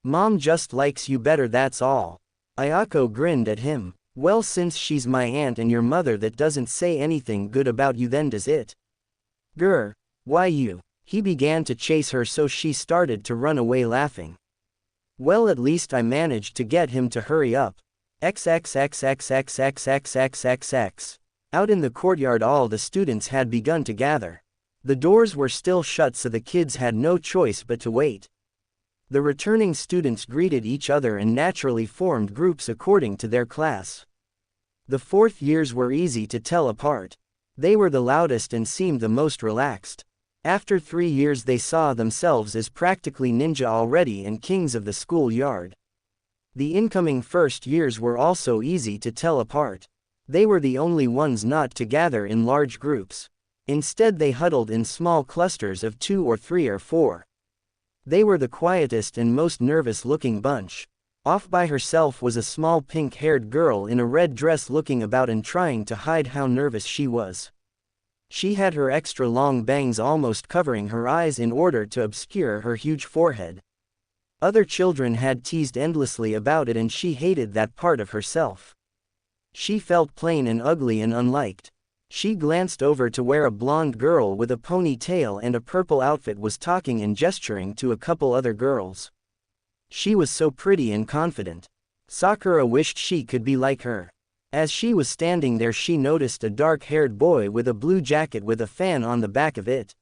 "Mom just likes you better, that's all." Ayako grinned at him. "Well, since she's my aunt and your mother that doesn't say anything good about you, then does it?" "Grr. Why you?" He began to chase her, so she started to run away laughing. "Well, at least I managed to get him to hurry up." XXXXXXXXXX. Out in the courtyard all the students had begun to gather. The doors were still shut, so the kids had no choice but to wait. The returning students greeted each other and naturally formed groups according to their class. The fourth years were easy to tell apart. They were the loudest and seemed the most relaxed. After 3 years they saw themselves as practically ninja already and kings of the schoolyard. The incoming first years were also easy to tell apart. They were the only ones not to gather in large groups. Instead they huddled in small clusters of 2 or 3 or 4. They were the quietest and most nervous-looking bunch. Off by herself was a small pink-haired girl in a red dress looking about and trying to hide how nervous she was. She had her extra long bangs almost covering her eyes in order to obscure her huge forehead. Other children had teased endlessly about it and she hated that part of herself. She felt plain and ugly and unliked. She glanced over to where a blonde girl with a ponytail and a purple outfit was talking and gesturing to a couple other girls. She was so pretty and confident. Sakura wished she could be like her. As she was standing there she noticed a dark-haired boy with a blue jacket with a fan on the back of it.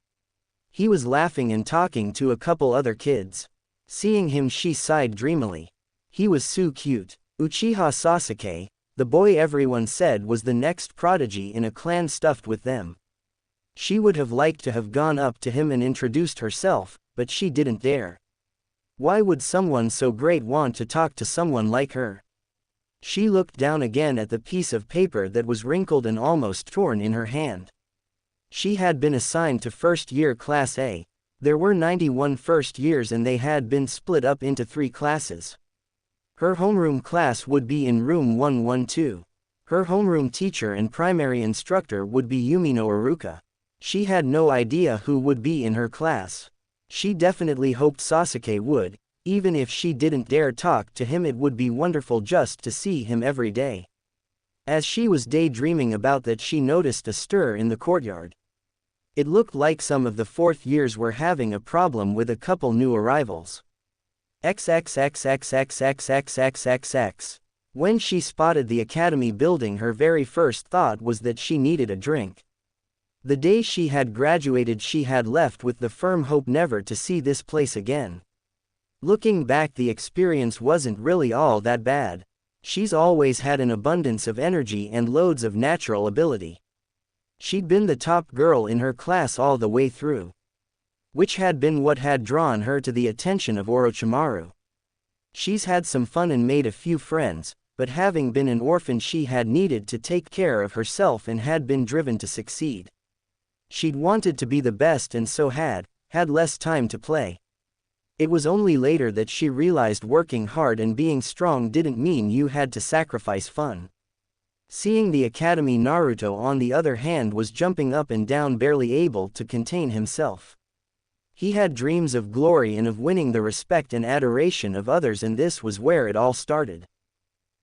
He was laughing and talking to a couple other kids. Seeing him she sighed dreamily. He was so cute. Uchiha Sasuke, the boy everyone said was the next prodigy in a clan stuffed with them. She would have liked to have gone up to him and introduced herself, but she didn't dare. Why would someone so great want to talk to someone like her? She looked down again at the piece of paper that was wrinkled and almost torn in her hand. She had been assigned to first year Class A. There were 91 first years and they had been split up into 3 classes. Her homeroom class would be in room 112. Her homeroom teacher and primary instructor would be Yumino Aruka. She had no idea who would be in her class. She definitely hoped Sasuke would. Even if she didn't dare talk to him, it would be wonderful just to see him every day. As she was daydreaming about that, she noticed a stir in the courtyard. It looked like some of the fourth years were having a problem with a couple new arrivals. XXXXXXXXXX. When she spotted the academy building, her very first thought was that she needed a drink. The day she had graduated she had left with the firm hope never to see this place again. Looking back, the experience wasn't really all that bad. She's always had an abundance of energy and loads of natural ability. She'd been the top girl in her class all the way through, which had been what had drawn her to the attention of Orochimaru. She's had some fun and made a few friends, but having been an orphan she had needed to take care of herself and had been driven to succeed. She'd wanted to be the best and so had less time to play. It was only later that she realized working hard and being strong didn't mean you had to sacrifice fun. Seeing the academy, Naruto on the other hand was jumping up and down, barely able to contain himself. He had dreams of glory and of winning the respect and adoration of others, and this was where it all started.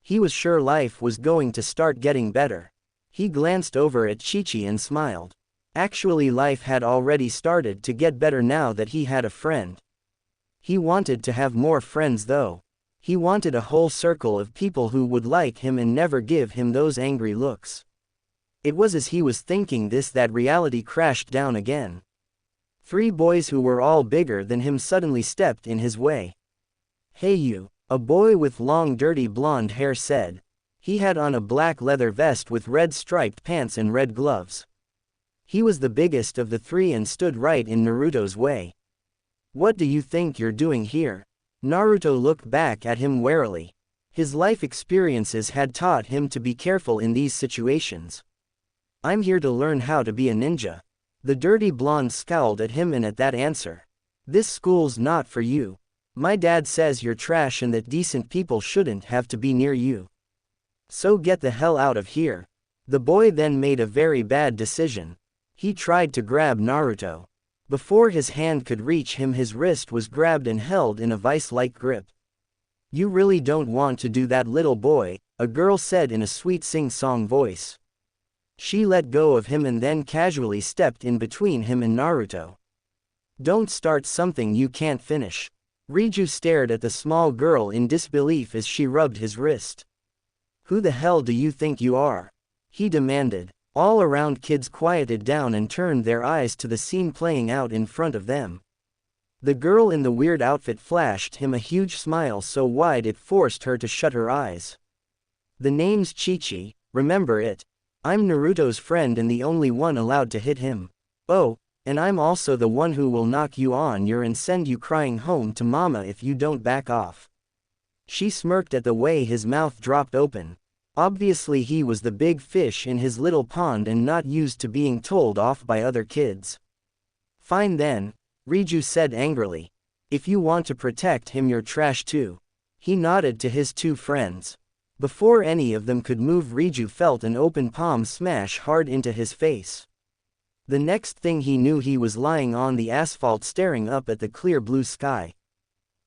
He was sure life was going to start getting better. He glanced over at Chi-Chi and smiled. Actually, life had already started to get better now that he had a friend. He wanted to have more friends though. He wanted a whole circle of people who would like him and never give him those angry looks. It was as he was thinking this that reality crashed down again. 3 boys who were all bigger than him suddenly stepped in his way. "Hey you," a boy with long dirty blonde hair said. He had on a black leather vest with red striped pants and red gloves. He was the biggest of the 3 and stood right in Naruto's way. "What do you think you're doing here?" Naruto looked back at him warily. His life experiences had taught him to be careful in these situations. "I'm here to learn how to be a ninja." The dirty blonde scowled at him and at that answer. "This school's not for you. My dad says you're trash and that decent people shouldn't have to be near you. So get the hell out of here." The boy then made a very bad decision. He tried to grab Naruto. Before his hand could reach him, his wrist was grabbed and held in a vice-like grip. "You really don't want to do that, little boy," a girl said in a sweet sing-song voice. She let go of him and then casually stepped in between him and Naruto. "Don't start something you can't finish." Riju stared at the small girl in disbelief as she rubbed his wrist. "Who the hell do you think you are?" he demanded. All around kids quieted down and turned their eyes to the scene playing out in front of them. The girl in the weird outfit flashed him a huge smile so wide it forced her to shut her eyes. "The name's Chi-Chi, remember it? I'm Naruto's friend and the only one allowed to hit him. Oh, and I'm also the one who will knock you on your and send you crying home to mama if you don't back off." She smirked at the way his mouth dropped open. Obviously he was the big fish in his little pond and not used to being told off by other kids. "Fine then," Riju said angrily. "If you want to protect him, you're trash too." He nodded to his 2 friends. Before any of them could move, Riju felt an open palm smash hard into his face. The next thing he knew, he was lying on the asphalt staring up at the clear blue sky.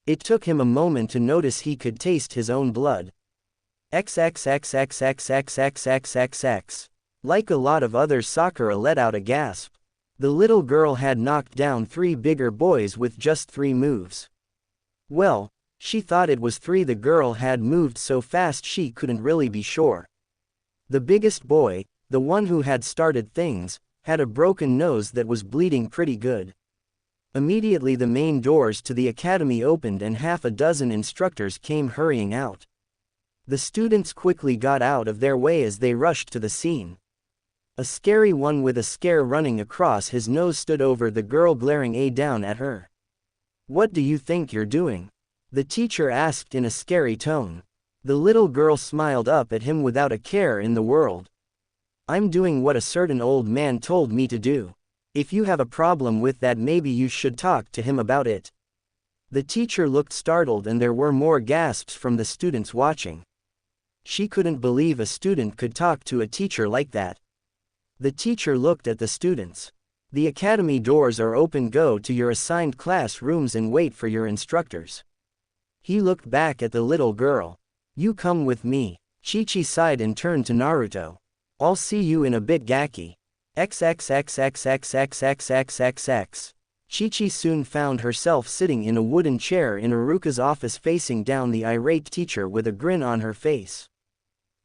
It took him a moment to notice he could taste his own blood. XXXXXXXXXX. Like a lot of others, Sakura let out a gasp. The little girl had knocked down 3 bigger boys with just 3 moves. Well, she thought it was 3. The girl had moved so fast she couldn't really be sure. The biggest boy, the one who had started things, had a broken nose that was bleeding pretty good. Immediately the main doors to the academy opened and half a dozen instructors came hurrying out. The students quickly got out of their way as they rushed to the scene. A scary one with a scare running across his nose stood over the girl, glaring down at her. "What do you think you're doing?" the teacher asked in a scary tone. The little girl smiled up at him without a care in the world. "I'm doing what a certain old man told me to do. If you have a problem with that, maybe you should talk to him about it." The teacher looked startled and there were more gasps from the students watching. She couldn't believe a student could talk to a teacher like that. The teacher looked at the students. "The academy doors are open. Go to your assigned classrooms and wait for your instructors." He looked back at the little girl. "You come with me." Chi-Chi sighed and turned to Naruto. "I'll see you in a bit, Gaki." XXXXXXXXXXX. Chi-Chi soon found herself sitting in a wooden chair in Iruka's office, facing down the irate teacher with a grin on her face.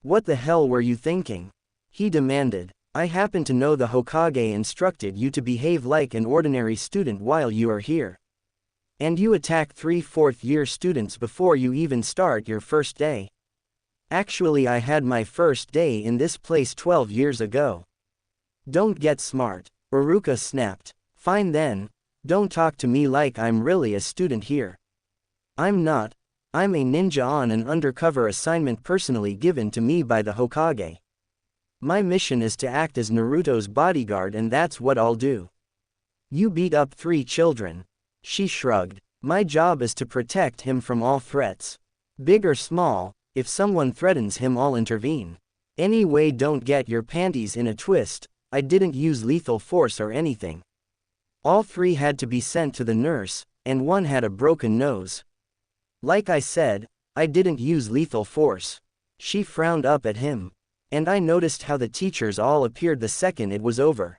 "What the hell were you thinking?" he demanded. "I happen to know the Hokage instructed you to behave like an ordinary student while you are here. And you attack 3 fourth-year students before you even start your first day. Actually, I had my first day in this place 12 years ago. Don't get smart, Iruka snapped. Fine then. Don't talk to me like I'm really a student here. I'm not. I'm a ninja on an undercover assignment personally given to me by the Hokage. My mission is to act as Naruto's bodyguard, and that's what I'll do. You beat up 3 children. She shrugged. My job is to protect him from all threats. Big or small, if someone threatens him I'll intervene. Anyway, don't get your panties in a twist, I didn't use lethal force or anything. All 3 had to be sent to the nurse, and 1 had a broken nose. Like I said, I didn't use lethal force. She frowned up at him. And I noticed how the teachers all appeared the second it was over.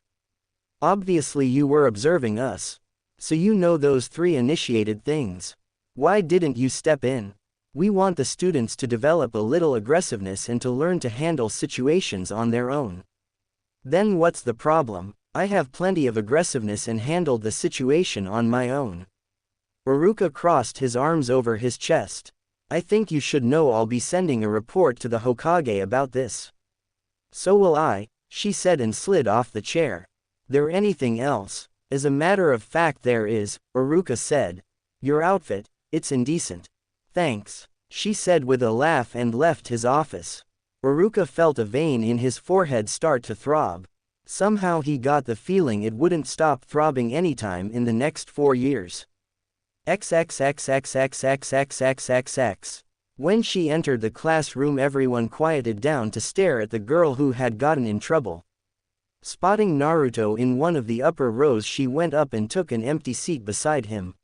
Obviously you were observing us. So you know those 3 initiated things. Why didn't you step in? We want the students to develop a little aggressiveness and to learn to handle situations on their own. Then what's the problem? I have plenty of aggressiveness and handled the situation on my own. Iruka crossed his arms over his chest. I think you should know I'll be sending a report to the Hokage about this. So will I, she said and slid off the chair. There anything else? As a matter of fact there is, Iruka said. Your outfit, it's indecent. Thanks, she said with a laugh and left his office. Iruka felt a vein in his forehead start to throb. Somehow he got the feeling it wouldn't stop throbbing anytime in the next 4 years. XXXXXXXXXX. When she entered the classroom everyone quieted down to stare at the girl who had gotten in trouble. Spotting Naruto in one of the upper rows she went up and took an empty seat beside him.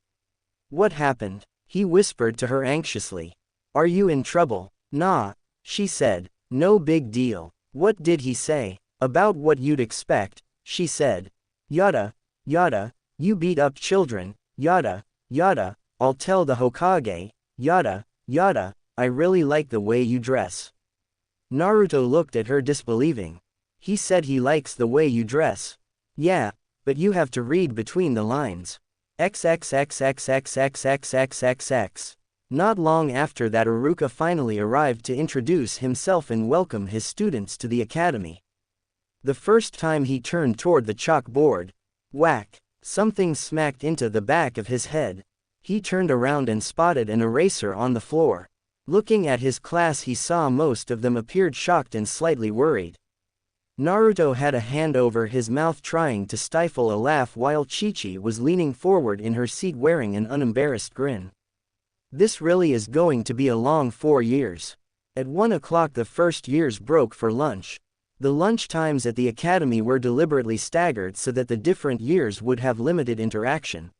What happened? He whispered to her anxiously. Are you in trouble? Nah, she said. No big deal. What did he say? About what you'd expect, she said. Yada, yada, you beat up children, yada, yada, I'll tell the Hokage, yada, yada, I really like the way you dress. Naruto looked at her disbelieving. He said he likes the way you dress. Yeah, but you have to read between the lines. XXXXXXXXXXX. Not long after that Iruka finally arrived to introduce himself and welcome his students to the academy. The first time he turned toward the chalkboard. Whack! Something smacked into the back of his head. He turned around and spotted an eraser on the floor. Looking at his class he saw most of them appeared shocked and slightly worried. Naruto had a hand over his mouth trying to stifle a laugh while Chi-Chi was leaning forward in her seat wearing an unembarrassed grin. This really is going to be a long 4 years. At 1 o'clock the first years broke for lunch. The lunch times at the academy were deliberately staggered so that the different years would have limited interaction.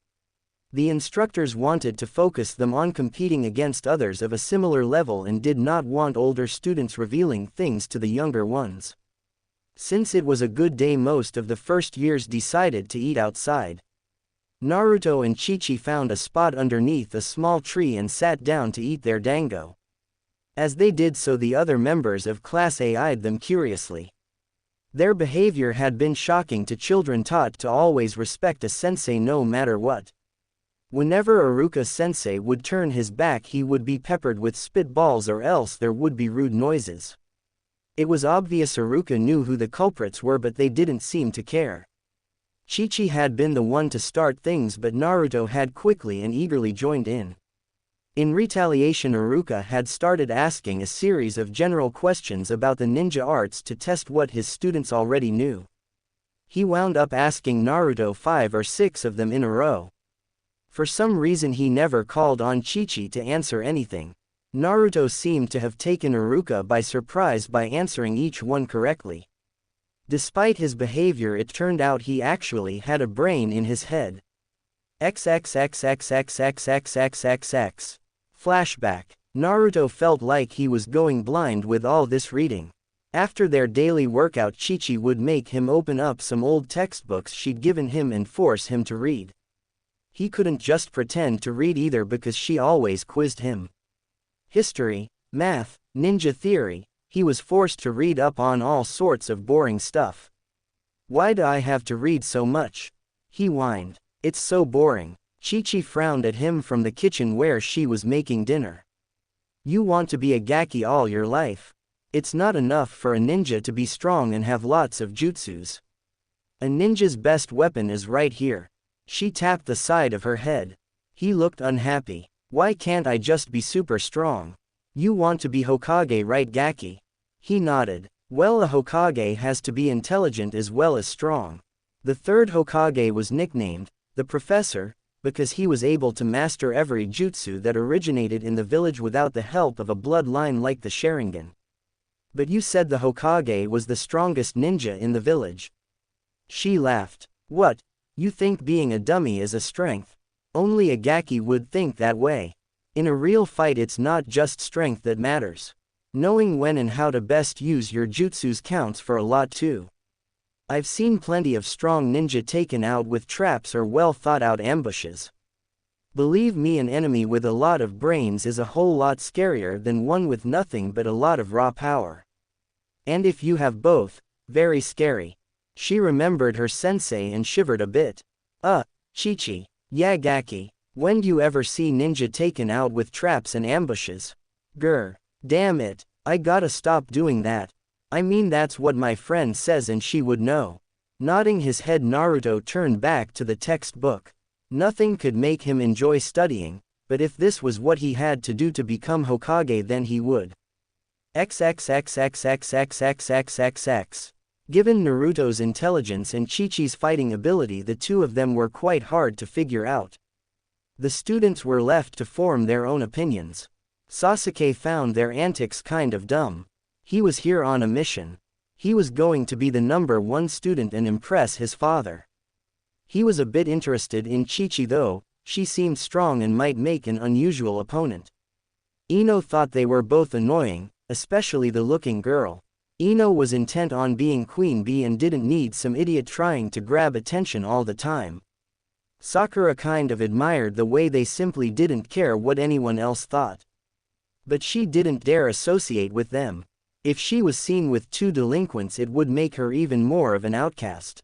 The instructors wanted to focus them on competing against others of a similar level and did not want older students revealing things to the younger ones. Since it was a good day most of the first years decided to eat outside. Naruto and Chi-Chi found a spot underneath a small tree and sat down to eat their dango. As they did so the other members of Class A eyed them curiously. Their behavior had been shocking to children taught to always respect a sensei no matter what. Whenever Iruka-sensei would turn his back he would be peppered with spitballs or else there would be rude noises. It was obvious Iruka knew who the culprits were but they didn't seem to care. Chi-Chi had been the one to start things but Naruto had quickly and eagerly joined in. In retaliation Iruka had started asking a series of general questions about the ninja arts to test what his students already knew. He wound up asking Naruto 5 or 6 of them in a row. For some reason he never called on Chi-Chi to answer anything. Naruto seemed to have taken Iruka by surprise by answering each one correctly. Despite his behavior it turned out he actually had a brain in his head. XXXXXXXXXX. Flashback. Naruto felt like he was going blind with all this reading. After their daily workout Chi-Chi would make him open up some old textbooks she'd given him and force him to read. He couldn't just pretend to read either because she always quizzed him. History, math, ninja theory, he was forced to read up on all sorts of boring stuff. Why do I have to read so much? He whined. It's so boring. Chi-Chi frowned at him from the kitchen where she was making dinner. You want to be a gaki all your life. It's not enough for a ninja to be strong and have lots of jutsus. A ninja's best weapon is right here. She tapped the side of her head. He looked unhappy. Why can't I just be super strong? You want to be Hokage, right, Gaki? He nodded. Well, a Hokage has to be intelligent as well as strong. The third Hokage was nicknamed the Professor, because he was able to master every jutsu that originated in the village without the help of a bloodline like the Sharingan. But you said the Hokage was the strongest ninja in the village. She laughed. What? You think being a dummy is a strength? Only a Gaki would think that way. In a real fight, it's not just strength that matters. Knowing when and how to best use your jutsus counts for a lot too. I've seen plenty of strong ninja taken out with traps or well thought out ambushes. Believe me, an enemy with a lot of brains is a whole lot scarier than one with nothing but a lot of raw power. And if you have both, very scary. She remembered her sensei and shivered a bit. Chi-Chi. Yeah, Gaki. When do you ever see ninja taken out with traps and ambushes? Grr. Damn it, I gotta stop doing that. I mean, that's what my friend says and she would know. Nodding his head, Naruto turned back to the textbook. Nothing could make him enjoy studying, but if this was what he had to do to become Hokage, then he would. XXXXXXXXXX. Given Naruto's intelligence and Chi-Chi's fighting ability, the two of them were quite hard to figure out. The students were left to form their own opinions. Sasuke found their antics kind of dumb. He was here on a mission. He was going to be the #1 student and impress his father. He was a bit interested in Chi-Chi though. She seemed strong and might make an unusual opponent. Ino thought they were both annoying, especially the looking girl. Ino was intent on being queen bee and didn't need some idiot trying to grab attention all the time. Sakura kind of admired the way they simply didn't care what anyone else thought. But she didn't dare associate with them. If she was seen with two delinquents, it would make her even more of an outcast.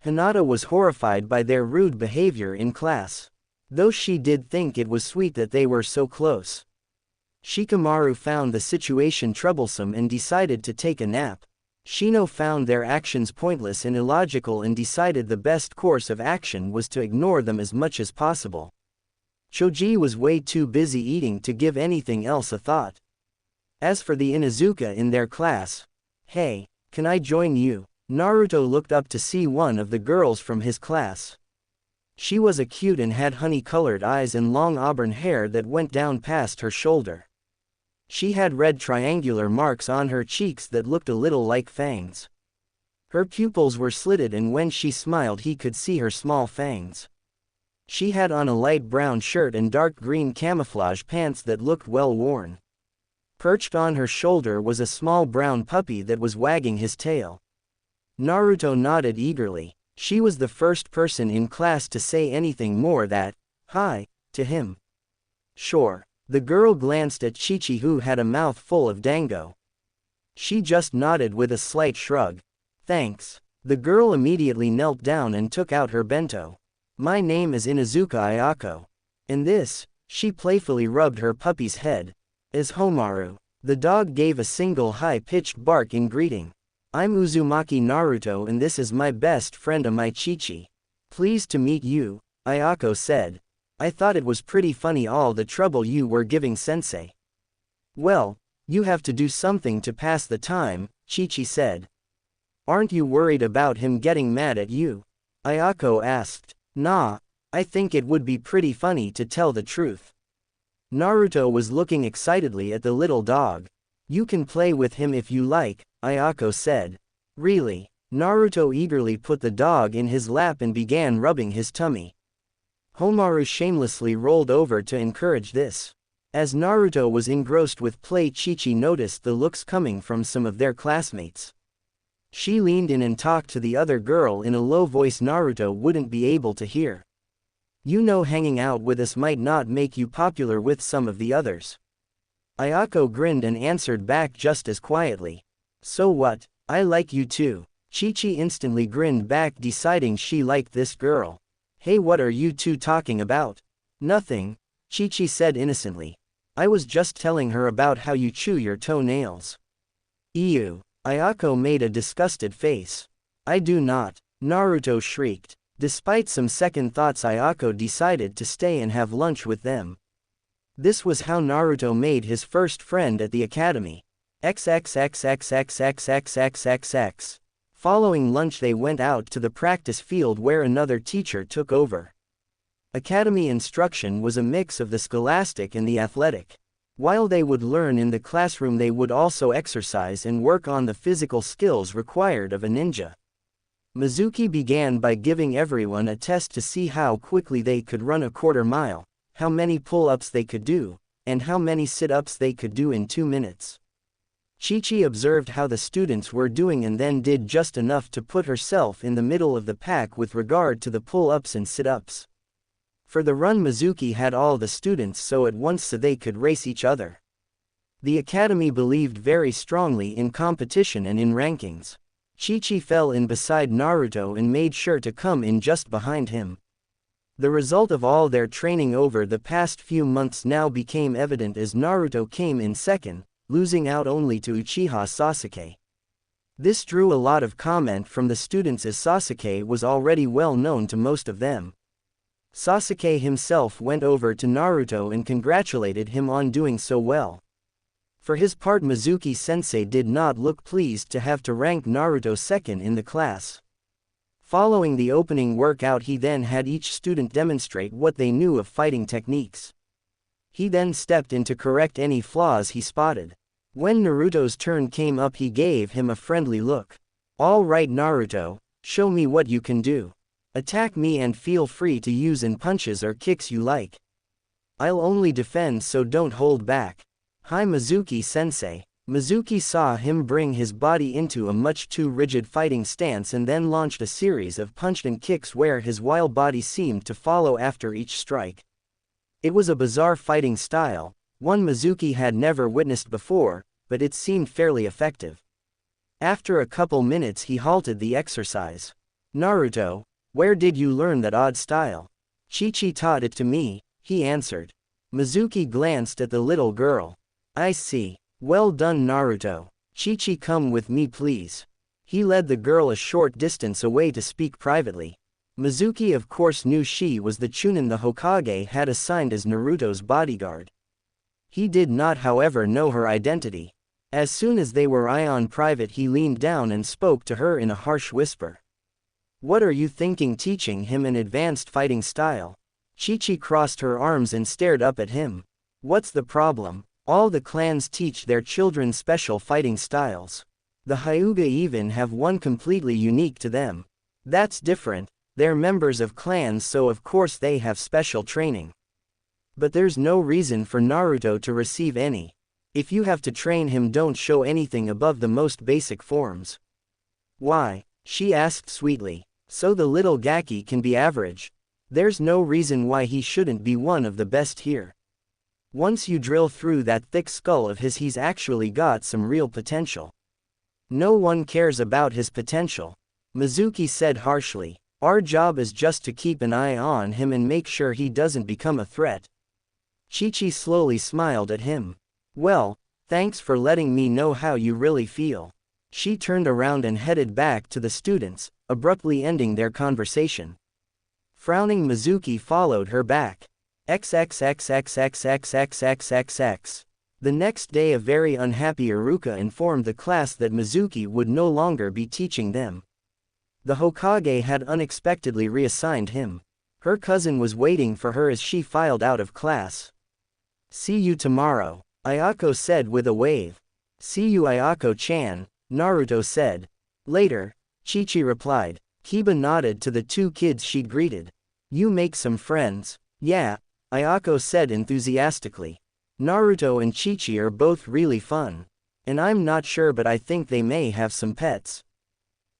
Hinata was horrified by their rude behavior in class. Though she did think it was sweet that they were so close. Shikamaru found the situation troublesome and decided to take a nap. Shino found their actions pointless and illogical and decided the best course of action was to ignore them as much as possible. Choji was way too busy eating to give anything else a thought. As for the Inuzuka in their class, hey, can I join you? Naruto looked up to see one of the girls from his class. She was cute and had honey-colored eyes and long auburn hair that went down past her shoulder. She had red triangular marks on her cheeks that looked a little like fangs. Her pupils were slitted and when she smiled he could see her small fangs. She had on a light brown shirt and dark green camouflage pants that looked well worn. Perched on her shoulder was a small brown puppy that was wagging his tail. Naruto nodded eagerly. She was the first person in class to say anything more than hi to him. Sure. The girl glanced at Chi-Chi, who had a mouth full of dango. She just nodded with a slight shrug. Thanks. The girl immediately knelt down and took out her bento. My name is Inuzuka Ayako. And this, she playfully rubbed her puppy's head, is Homaru. The dog gave a single high-pitched bark in greeting. I'm Uzumaki Naruto and this is my best friend Amai Chi-Chi. Pleased to meet you, Ayako said. I thought it was pretty funny all the trouble you were giving sensei. Well, you have to do something to pass the time, Chi-Chi said. Aren't you worried about him getting mad at you? Ayako asked. Nah, I think it would be pretty funny to tell the truth. Naruto was looking excitedly at the little dog. You can play with him if you like, Ayako said. Really? Naruto eagerly put the dog in his lap and began rubbing his tummy. Homaru shamelessly rolled over to encourage this. As Naruto was engrossed with play, Chi-Chi noticed the looks coming from some of their classmates. She leaned in and talked to the other girl in a low voice Naruto wouldn't be able to hear. You know, hanging out with us might not make you popular with some of the others. Ayako grinned and answered back just as quietly. So what? I like you too. Chi-Chi instantly grinned back, deciding she liked this girl. Hey, what are you two talking about? Nothing, Chi-Chi said innocently. I was just telling her about how you chew your toenails. Ew. Ayako made a disgusted face. I do not. Naruto shrieked. Despite some second thoughts, Ayako decided to stay and have lunch with them. This was how Naruto made his first friend at the academy. XXXXXXXXXX. Following lunch they went out to the practice field where another teacher took over. Academy instruction was a mix of the scholastic and the athletic. While they would learn in the classroom, they would also exercise and work on the physical skills required of a ninja. Mizuki began by giving everyone a test to see how quickly they could run a quarter mile, how many pull-ups they could do, and how many sit-ups they could do in 2 minutes. Chi-Chi observed how the students were doing and then did just enough to put herself in the middle of the pack with regard to the pull-ups and sit-ups. For the run, Mizuki had all the students so at once so they could race each other. The academy believed very strongly in competition and in rankings. Chi-Chi fell in beside Naruto and made sure to come in just behind him. The result of all their training over the past few months now became evident as Naruto came in second, losing out only to Uchiha Sasuke. This drew a lot of comment from the students as Sasuke was already well known to most of them. Sasuke himself went over to Naruto and congratulated him on doing so well. For his part, Mizuki-sensei did not look pleased to have to rank Naruto second in the class. Following the opening workout, he then had each student demonstrate what they knew of fighting techniques. He then stepped in to correct any flaws he spotted. When Naruto's turn came up, he gave him a friendly look. "All right, Naruto, show me what you can do. Attack me and feel free to use in punches or kicks you like. I'll only defend, so don't hold back." "Hi, Mizuki-sensei." Mizuki saw him bring his body into a much too rigid fighting stance and then launched a series of punches and kicks where his wild body seemed to follow after each strike. It was a bizarre fighting style, one Mizuki had never witnessed before, but it seemed fairly effective. After a couple minutes he halted the exercise. "Naruto, where did you learn that odd style?" "Chi-Chi taught it to me," he answered. Mizuki glanced at the little girl. "I see. Well done, Naruto. Chi-Chi, come with me please." He led the girl a short distance away to speak privately. Mizuki of course knew she was the Chunin the Hokage had assigned as Naruto's bodyguard. He did not, however, know her identity. As soon as they were in private, he leaned down and spoke to her in a harsh whisper. "What are you thinking teaching him an advanced fighting style?" Chi-Chi crossed her arms and stared up at him. "What's the problem? All the clans teach their children special fighting styles. The Hyuga even have one completely unique to them. That's different. They're members of clans, so of course they have special training. But there's no reason for Naruto to receive any. If you have to train him, don't show anything above the most basic forms." "Why?" she asked sweetly. "So the little Gaki can be average. There's no reason why he shouldn't be one of the best here. Once you drill through that thick skull of his, he's actually got some real potential." "No one cares about his potential," Mizuki said harshly. "Our job is just to keep an eye on him and make sure he doesn't become a threat." Chi-Chi slowly smiled at him. "Well, thanks for letting me know how you really feel." She turned around and headed back to the students, abruptly ending their conversation. Frowning, Mizuki followed her back. XXXXXXXXXX. The next day, a very unhappy Iruka informed the class that Mizuki would no longer be teaching them. The Hokage had unexpectedly reassigned him. Her cousin was waiting for her as she filed out of class. "See you tomorrow," Ayako said with a wave. "See you, Ayako-chan," Naruto said. "Later," Chi-Chi replied. Kiba nodded to the two kids she greeted. "You make some friends." "Yeah," Ayako said enthusiastically. "Naruto and Chi-Chi are both really fun. And I'm not sure, but I think they may have some pets."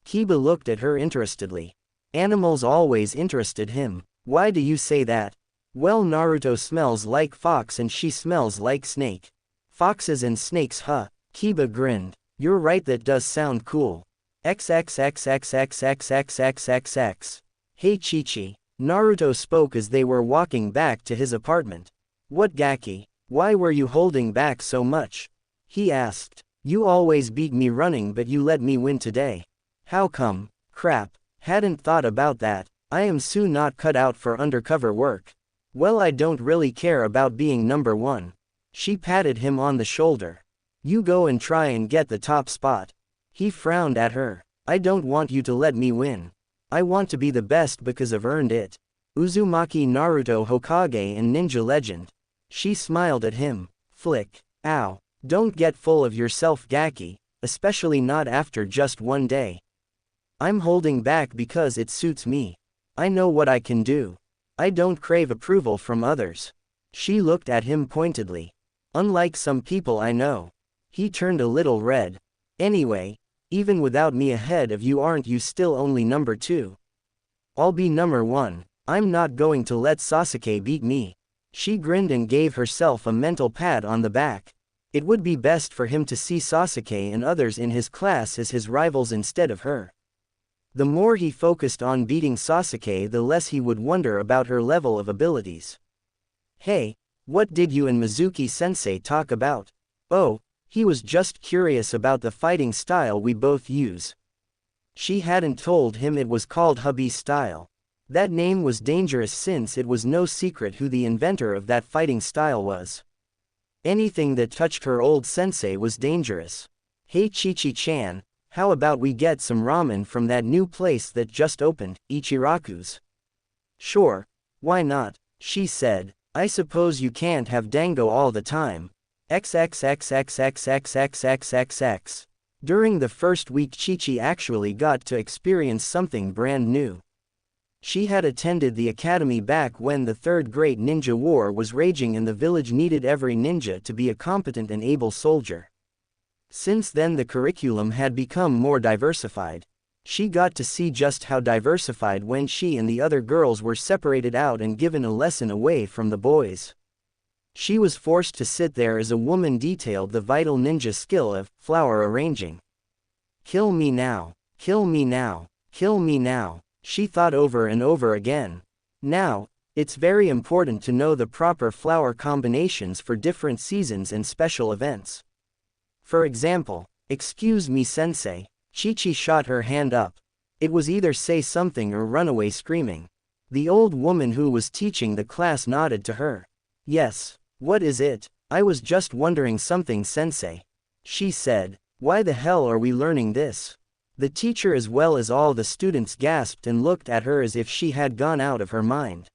Kiba looked at her interestedly. Animals always interested him. "Why do you say that?" "Well, Naruto smells like fox and she smells like snake." "Foxes and snakes, huh?" Kiba grinned. "You're right, that does sound cool." XXXXXXXXXXX. "Hey Chi-Chi," Naruto spoke as they were walking back to his apartment. "What, Gaki? Why were you holding back so much?" he asked. "You always beat me running, but you let me win today. How come?" "Crap. Hadn't thought about that. I am so not cut out for undercover work. Well, I don't really care about being number one. She patted him on the shoulder. You go and try and get the top spot. He frowned at her. I don't want you to let me win. I want to be the best because I've earned it. Uzumaki Naruto Hokage and Ninja Legend. She smiled at him. Flick. Ow. Don't get full of yourself, Gaki, especially not after just one day. I'm holding back because it suits me. I know what I can do. I don't crave approval from others. She looked at him pointedly. Unlike some people I know. He turned a little red. Anyway, even without me ahead of you, aren't you still only number 2? I'll be number 1. I'm not going to let Sasuke beat me. She grinned and gave herself a mental pat on the back. It would be best for him to see Sasuke and others in his class as his rivals instead of her. The more he focused on beating Sasuke, the less he would wonder about her level of abilities. Hey, what did you and Mizuki-sensei talk about? Oh, he was just curious about the fighting style we both use. She hadn't told him it was called hubby style. That name was dangerous since it was no secret who the inventor of that fighting style was. Anything that touched her old sensei was dangerous. Hey Chichi-chan, how about we get some ramen from that new place that just opened, Ichiraku's? Sure, why not, she said. I suppose you can't have dango all the time. XXXXXXXXXX. During the first week, Chi-Chi actually got to experience something brand new. She had attended the academy back when the Third Great Ninja War was raging and the village needed every ninja to be a competent and able soldier. Since then the curriculum had become more diversified. She got to see just how diversified when she and the other girls were separated out and given a lesson away from the boys. She was forced to sit there as a woman detailed the vital ninja skill of flower arranging. Kill me now, kill me now, kill me now, she thought over and over again. Now, it's very important to know the proper flower combinations for different seasons and special events. For example, excuse me sensei. Chi-Chi shot her hand up. It was either say something or run away screaming. The old woman who was teaching the class nodded to her. Yes, what is it? I was just wondering something sensei. She said, why the hell are we learning this? The teacher as well as all the students gasped and looked at her as if she had gone out of her mind.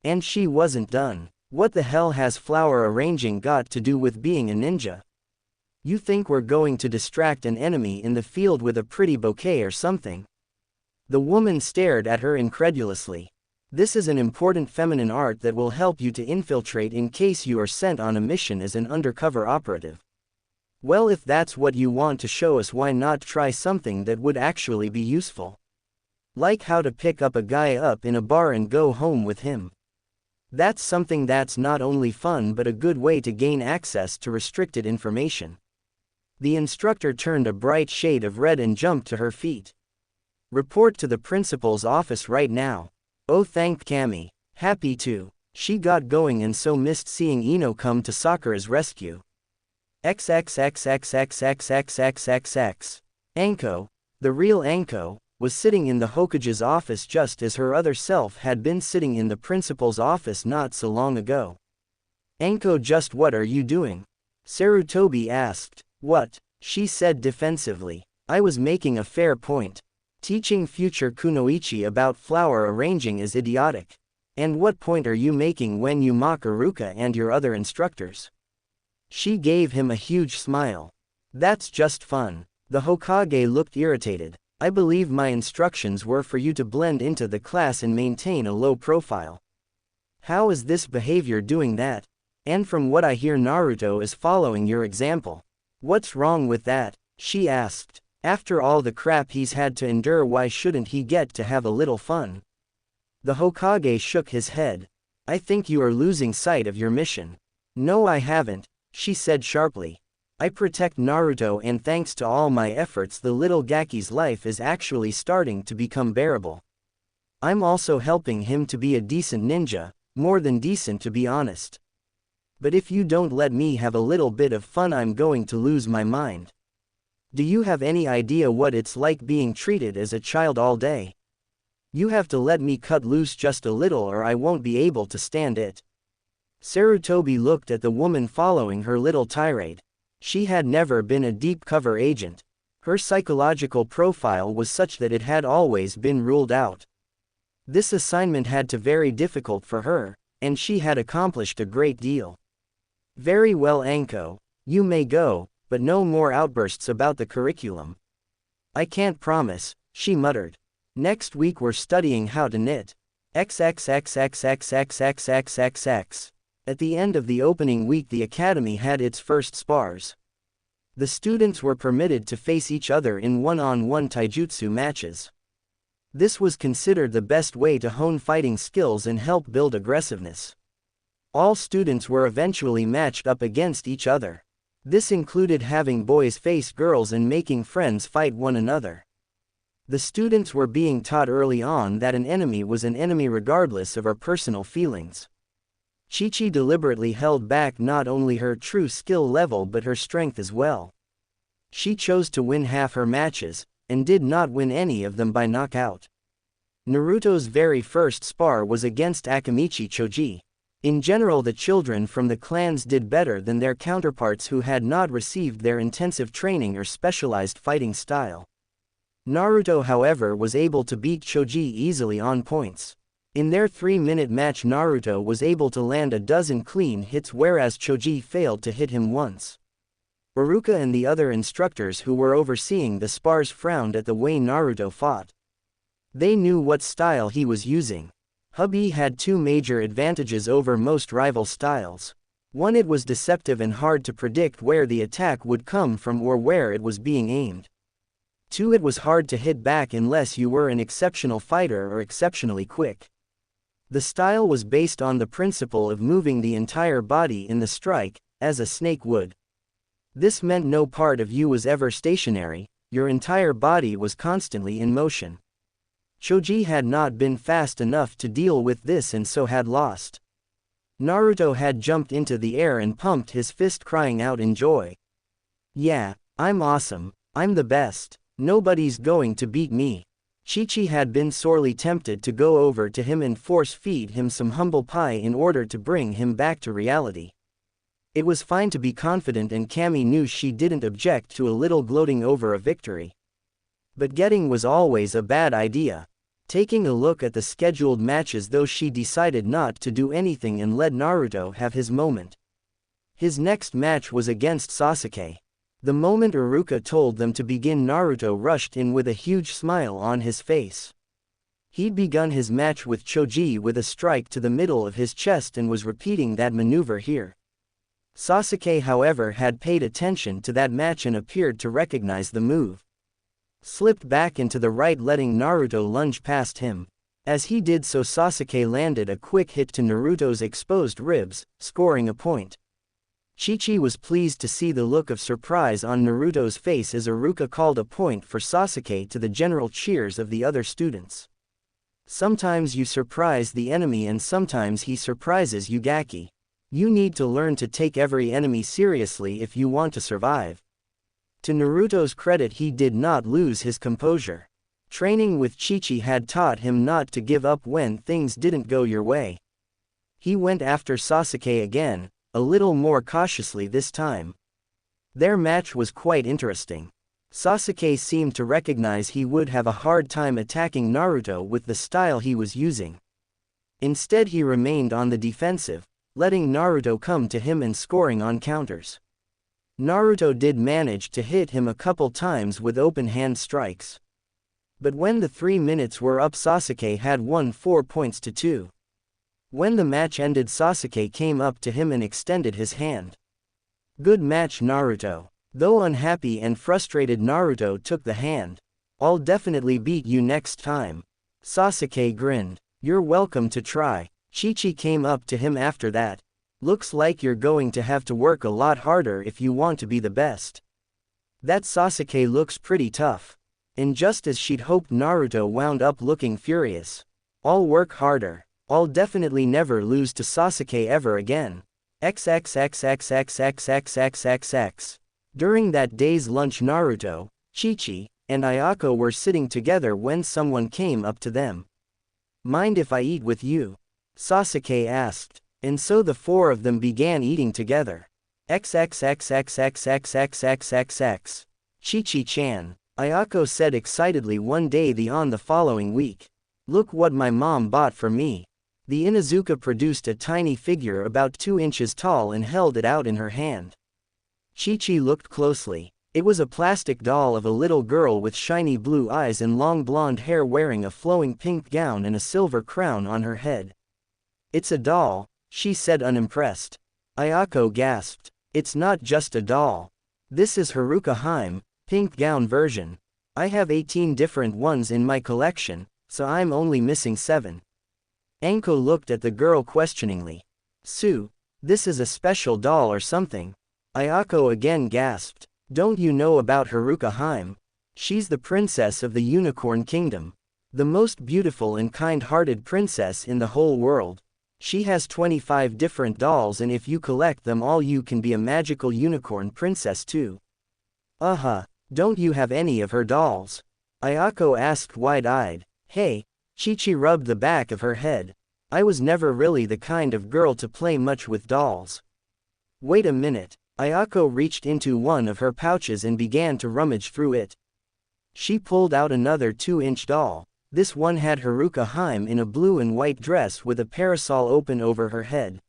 And she wasn't done. What the hell has flower arranging got to do with being a ninja? You think we're going to distract an enemy in the field with a pretty bouquet or something? The woman stared at her incredulously. This is an important feminine art that will help you to infiltrate in case you are sent on a mission as an undercover operative. Well, if that's what you want to show us, why not try something that would actually be useful? Like how to pick up a guy up in a bar and go home with him. That's something that's not only fun but a good way to gain access to restricted information. The instructor turned a bright shade of red and jumped to her feet. Report to the principal's office right now. Oh, thanked Cammy. Happy to. She got going and so missed seeing Ino come to Sakura's rescue. XXXXXXXXXXX. Anko, the real Anko, was sitting in the Hokage's office just as her other self had been sitting in the principal's office not so long ago. Anko, just what are you doing? Sarutobi asked. What? She said defensively. I was making a fair point. Teaching future Kunoichi about flower arranging is idiotic. And what point are you making when you mock Iruka and your other instructors? She gave him a huge smile. That's just fun. The Hokage looked irritated. I believe my instructions were for you to blend into the class and maintain a low profile. How is this behavior doing that? And from what I hear, Naruto is following your example. What's wrong with that? She asked. After all the crap he's had to endure, why shouldn't he get to have a little fun? The Hokage shook his head. I think you are losing sight of your mission. No, I haven't, she said sharply. I protect Naruto, and thanks to all my efforts the little Gaki's life is actually starting to become bearable. I'm also helping him to be a decent ninja, more than decent to be honest. But if you don't let me have a little bit of fun, I'm going to lose my mind. Do you have any idea what it's like being treated as a child all day? You have to let me cut loose just a little or I won't be able to stand it. Sarutobi looked at the woman following her little tirade. She had never been a deep cover agent. Her psychological profile was such that it had always been ruled out. This assignment had to be very difficult for her, and she had accomplished a great deal. Very well, Anko, you may go, but no more outbursts about the curriculum. I can't promise, she muttered. Next week we're studying how to knit. XXXXXXXXXXX. At the end of the opening week the academy had its first spars. The students were permitted to face each other in one-on-one taijutsu matches. This was considered the best way to hone fighting skills and help build aggressiveness. All students were eventually matched up against each other. This included having boys face girls and making friends fight one another. The students were being taught early on that an enemy was an enemy regardless of our personal feelings. Chi-Chi deliberately held back not only her true skill level but her strength as well. She chose to win half her matches, and did not win any of them by knockout. Naruto's very first spar was against Akamichi Choji. In general, the children from the clans did better than their counterparts who had not received their intensive training or specialized fighting style. Naruto, however, was able to beat Choji easily on points. In their 3-minute match, Naruto was able to land a dozen clean hits whereas Choji failed to hit him once. Iruka and the other instructors who were overseeing the spars frowned at the way Naruto fought. They knew what style he was using. Hubby had two major advantages over most rival styles. One, it was deceptive and hard to predict where the attack would come from or where it was being aimed. Two, it was hard to hit back unless you were an exceptional fighter or exceptionally quick. The style was based on the principle of moving the entire body in the strike, as a snake would. This meant no part of you was ever stationary, your entire body was constantly in motion. Choji had not been fast enough to deal with this and so had lost. Naruto had jumped into the air and pumped his fist, crying out in joy. Yeah, I'm awesome, I'm the best, nobody's going to beat me. Chi-Chi had been sorely tempted to go over to him and force-feed him some humble pie in order to bring him back to reality. It was fine to be confident and Cammy knew she didn't object to a little gloating over a victory. But getting was always a bad idea. Taking a look at the scheduled matches though, she decided not to do anything and let Naruto have his moment. His next match was against Sasuke. The moment Iruka told them to begin, Naruto rushed in with a huge smile on his face. He'd begun his match with Choji with a strike to the middle of his chest and was repeating that maneuver here. Sasuke, however, had paid attention to that match and appeared to recognize the move. Slipped back into the right, letting Naruto lunge past him. As he did so, Sasuke landed a quick hit to Naruto's exposed ribs, scoring a point. Chi-Chi was pleased to see the look of surprise on Naruto's face as Iruka called a point for Sasuke to the general cheers of the other students. Sometimes you surprise the enemy and sometimes he surprises you, Gaki. You need to learn to take every enemy seriously if you want to survive. To Naruto's credit, he did not lose his composure. Training with Chi-Chi had taught him not to give up when things didn't go your way. He went after Sasuke again, a little more cautiously this time. Their match was quite interesting. Sasuke seemed to recognize he would have a hard time attacking Naruto with the style he was using. Instead, he remained on the defensive, letting Naruto come to him and scoring on counters. Naruto did manage to hit him a couple times with open hand strikes. But when the 3 minutes were up, Sasuke had won 4 points to 2. When the match ended, Sasuke came up to him and extended his hand. Good match, Naruto. Though unhappy and frustrated, Naruto took the hand. I'll definitely beat you next time. Sasuke grinned. You're welcome to try. Chi-Chi came up to him after that. Looks like you're going to have to work a lot harder if you want to be the best. That Sasuke looks pretty tough. And just as she'd hoped, Naruto wound up looking furious. I'll work harder. I'll definitely never lose to Sasuke ever again. XXXXXXXXXX. During that day's lunch, Naruto, Chi-Chi, and Ayako were sitting together when someone came up to them. Mind if I eat with you? Sasuke asked. And so the four of them began eating together. XXXXXXXXXX. Chi-Chi-chan, Ayako said excitedly one day on the following week. Look what my mom bought for me. The Inuzuka produced a tiny figure about 2 inches tall and held it out in her hand. Chi-Chi looked closely. It was a plastic doll of a little girl with shiny blue eyes and long blonde hair wearing a flowing pink gown and a silver crown on her head. It's a doll, she said unimpressed. Ayako gasped. It's not just a doll. This is Haruka Haim, pink gown version. I have 18 different ones in my collection, so I'm only missing 7. Anko looked at the girl questioningly. Sue, this is a special doll or something? Ayako again gasped. Don't you know about Haruka Haim? She's the princess of the Unicorn Kingdom. The most beautiful and kind-hearted princess in the whole world. She has 25 different dolls, and if you collect them all you can be a magical unicorn princess too. Don't you have any of her dolls? Ayako asked wide-eyed. Hey, Chi-Chi rubbed the back of her head. I was never really the kind of girl to play much with dolls. Wait a minute. Ayako reached into one of her pouches and began to rummage through it. She pulled out another 2-inch doll. This one had Haruka Haim in a blue and white dress with a parasol open over her head.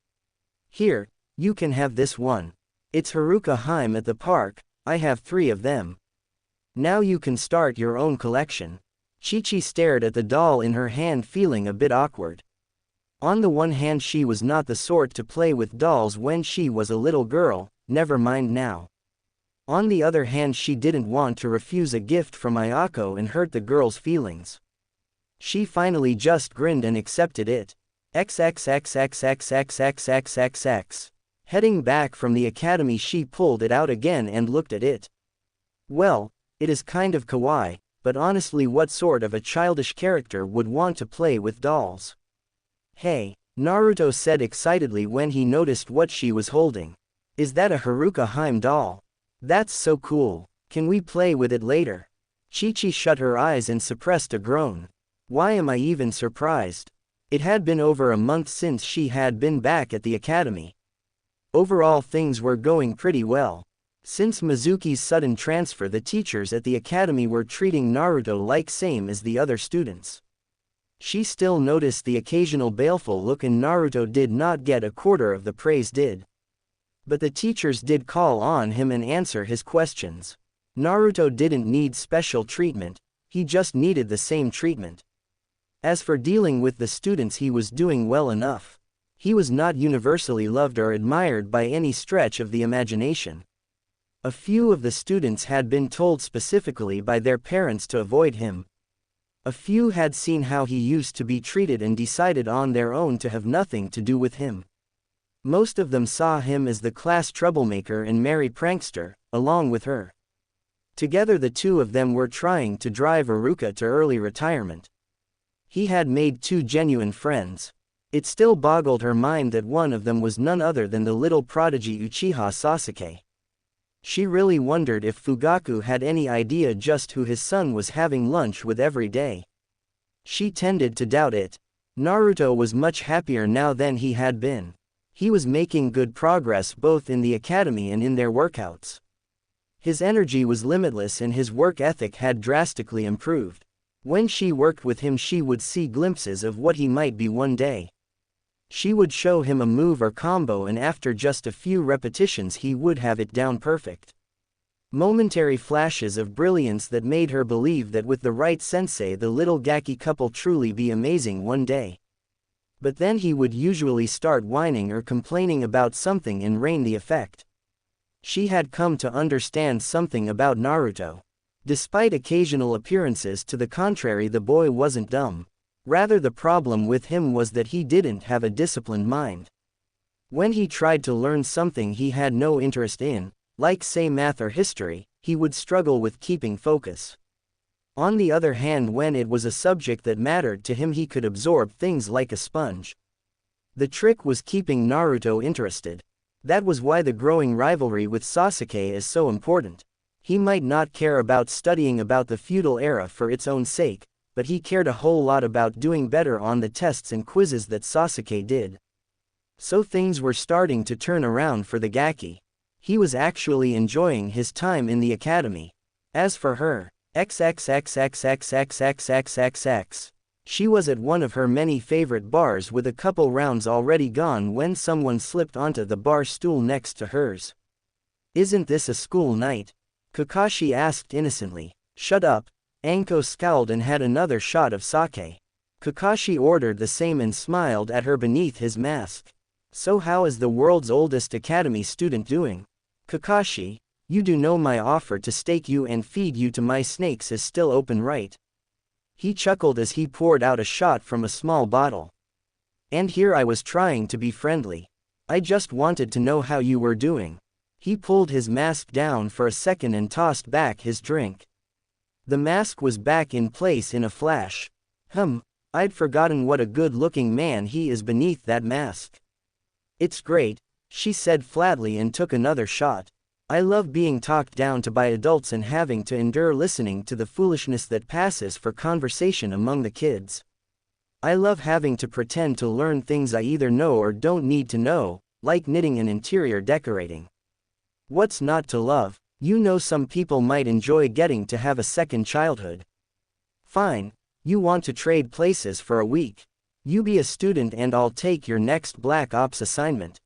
Here, you can have this one. It's Haruka Haim at the park, I have 3 of them. Now you can start your own collection. Chi-Chi stared at the doll in her hand, feeling a bit awkward. On the one hand, she was not the sort to play with dolls when she was a little girl, never mind now. On the other hand, she didn't want to refuse a gift from Ayako and hurt the girl's feelings. She finally just grinned and accepted it. XXXXXXXXXX. Heading back from the academy, she pulled it out again and looked at it. Well, it is kind of kawaii, but honestly, what sort of a childish character would want to play with dolls? Hey, Naruto said excitedly when he noticed what she was holding. Is that a Haruka Haim doll? That's so cool. Can we play with it later? Chi-Chi shut her eyes and suppressed a groan. Why am I even surprised? It had been over a month since she had been back at the academy. Overall, things were going pretty well. Since Mizuki's sudden transfer, the teachers at the academy were treating Naruto like same as the other students. She still noticed the occasional baleful look, and Naruto did not get a quarter of the praise did. But the teachers did call on him and answer his questions. Naruto didn't need special treatment, he just needed the same treatment. As for dealing with the students, he was doing well enough. He was not universally loved or admired by any stretch of the imagination. A few of the students had been told specifically by their parents to avoid him. A few had seen how he used to be treated and decided on their own to have nothing to do with him. Most of them saw him as the class troublemaker and merry prankster, along with her. Together the two of them were trying to drive Haruka to early retirement. He had made 2 genuine friends. It still boggled her mind that one of them was none other than the little prodigy Uchiha Sasuke. She really wondered if Fugaku had any idea just who his son was having lunch with every day. She tended to doubt it. Naruto was much happier now than he had been. He was making good progress both in the academy and in their workouts. His energy was limitless and his work ethic had drastically improved. When she worked with him, she would see glimpses of what he might be one day. She would show him a move or combo, and after just a few repetitions he would have it down perfect. Momentary flashes of brilliance that made her believe that with the right sensei the little Gaki couple truly be amazing one day. But then he would usually start whining or complaining about something and rein the effect. She had come to understand something about Naruto. Despite occasional appearances to the contrary, the boy wasn't dumb. Rather, the problem with him was that he didn't have a disciplined mind. When he tried to learn something he had no interest in, like say math or history, he would struggle with keeping focus. On the other hand, when it was a subject that mattered to him, he could absorb things like a sponge. The trick was keeping Naruto interested. That was why the growing rivalry with Sasuke is so important. He might not care about studying about the feudal era for its own sake, but he cared a whole lot about doing better on the tests and quizzes that Sasuke did. So things were starting to turn around for the Gaki. He was actually enjoying his time in the academy. As for her, XXXXXXXXXXX. She was at one of her many favorite bars with a couple rounds already gone when someone slipped onto the bar stool next to hers. "Isn't this a school night?" Kakashi asked innocently. "Shut up." Anko scowled and had another shot of sake. Kakashi ordered the same and smiled at her beneath his mask. "So how is the world's oldest academy student doing?" "Kakashi, you do know my offer to stake you and feed you to my snakes is still open, right?" He chuckled as he poured out a shot from a small bottle. "And here I was trying to be friendly. I just wanted to know how you were doing." He pulled his mask down for a second and tossed back his drink. The mask was back in place in a flash. I'd forgotten what a good-looking man he is beneath that mask. "It's great," she said flatly and took another shot. "I love being talked down to by adults and having to endure listening to the foolishness that passes for conversation among the kids. I love having to pretend to learn things I either know or don't need to know, like knitting and interior decorating. What's not to love? You know, some people might enjoy getting to have a second childhood." "Fine. You want to trade places for a week? You be a student and I'll take your next Black Ops assignment."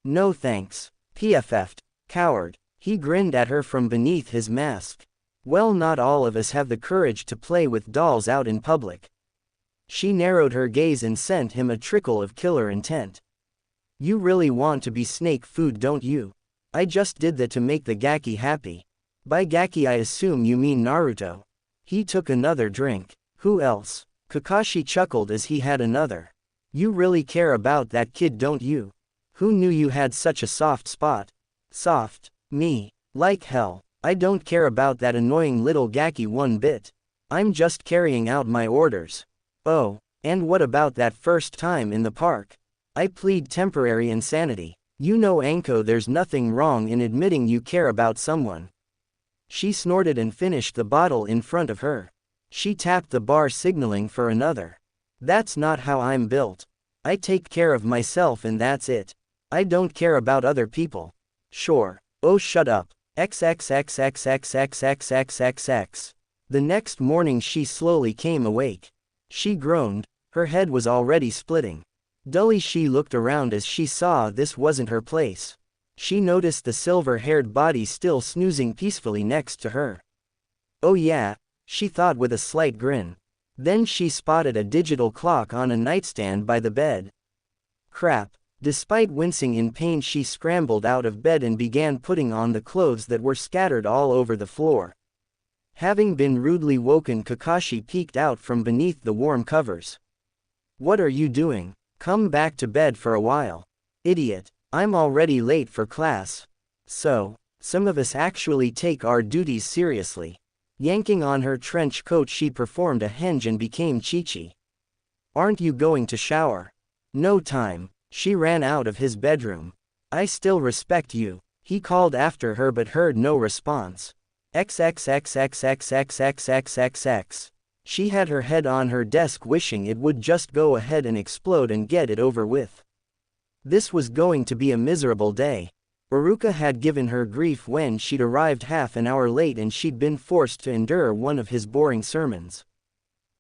"No thanks." PFF'd. "Coward." He grinned at her from beneath his mask. "Well, not all of us have the courage to play with dolls out in public." She narrowed her gaze and sent him a trickle of killer intent. "You really want to be snake food, don't you? I just did that to make the Gaki happy." "By Gaki I assume you mean Naruto." He took another drink. "Who else?" Kakashi chuckled as he had another. "You really care about that kid, don't you? Who knew you had such a soft spot?" "Soft? Me? Like hell. I don't care about that annoying little Gaki one bit. I'm just carrying out my orders." "Oh, and what about that first time in the park?" "I plead temporary insanity. You know, Anko, there's nothing wrong in admitting you care about someone." She snorted and finished the bottle in front of her. She tapped the bar, signaling for another. "That's not how I'm built. I take care of myself and that's it. I don't care about other people." "Sure. Oh, shut up." XXXXXXXXXXX. The next morning she slowly came awake. She groaned. Her head was already splitting. Dully she looked around as she saw this wasn't her place. She noticed the silver-haired body still snoozing peacefully next to her. "Oh yeah," she thought with a slight grin. Then she spotted a digital clock on a nightstand by the bed. Crap. Despite wincing in pain, she scrambled out of bed and began putting on the clothes that were scattered all over the floor. Having been rudely woken, Kakashi peeked out from beneath the warm covers. "What are you doing? Come back to bed for a while." "Idiot. I'm already late for class." "So, some of us actually take our duties seriously." Yanking on her trench coat, she performed a hinge and became Chi-Chi. "Aren't you going to shower?" "No time." She ran out of his bedroom. "I still respect you," he called after her but heard no response. XXXXXXXXXX. She had her head on her desk, wishing it would just go ahead and explode and get it over with. This was going to be a miserable day. Iruka had given her grief when she'd arrived half an hour late and she'd been forced to endure one of his boring sermons.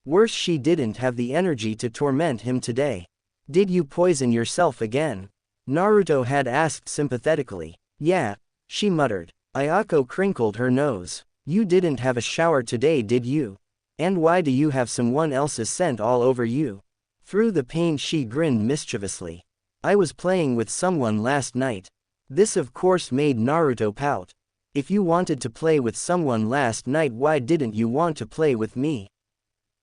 Worse, she didn't have the energy to torment him today. "Did you poison yourself again?" Naruto had asked sympathetically. "Yeah," she muttered. Ayako crinkled her nose. "You didn't have a shower today, did you? And why do you have someone else's scent all over you?" Through the pain she grinned mischievously. "I was playing with someone last night." This of course made Naruto pout. "If you wanted to play with someone last night, why didn't you want to play with me?"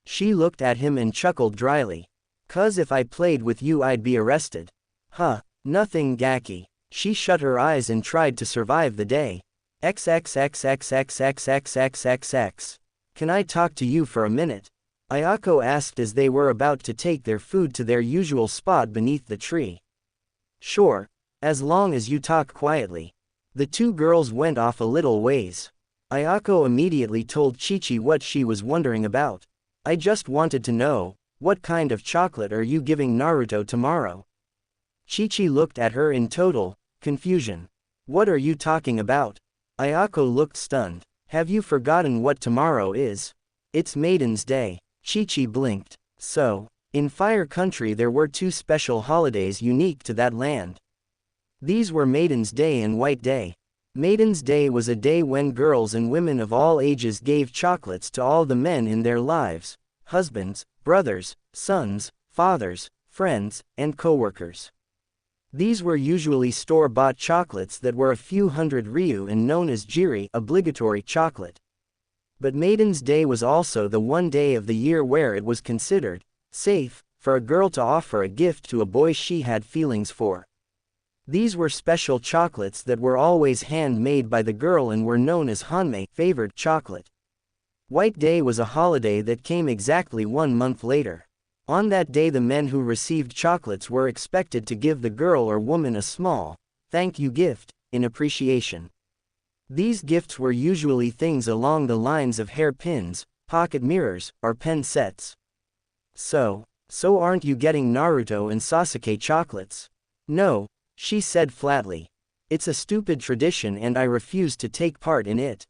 She looked at him and chuckled dryly. "'Cause if I played with you I'd be arrested." "Huh, nothing, Gaki." She shut her eyes and tried to survive the day. XXXXXXXXXX. "Can I talk to you for a minute?" Ayako asked as they were about to take their food to their usual spot beneath the tree. "Sure, as long as you talk quietly." The two girls went off a little ways. Ayako immediately told Chi-Chi what she was wondering about. I just wanted to know, what kind of chocolate are you giving Naruto tomorrow? Chi-Chi looked at her in total confusion. What are you talking about? Ayako looked stunned. Have you forgotten what tomorrow is? It's Maiden's Day. Chi-Chi blinked. So, in Fire Country there were two special holidays unique to that land. These were Maiden's Day and White Day. Maiden's Day was a day when girls and women of all ages gave chocolates to all the men in their lives, husbands, brothers, sons, fathers, friends, and co-workers. These were usually store-bought chocolates that were a few hundred ryu and known as jiri, obligatory chocolate. But Maiden's Day was also the one day of the year where it was considered safe for a girl to offer a gift to a boy she had feelings for. These were special chocolates that were always handmade by the girl and were known as hanmei, favored chocolate. White Day was a holiday that came exactly 1 month later. On that day the men who received chocolates were expected to give the girl or woman a small, thank you gift, in appreciation. These gifts were usually things along the lines of hairpins, pocket mirrors, or pen sets. So aren't you getting Naruto and Sasuke chocolates? No, she said flatly. It's a stupid tradition and I refuse to take part in it.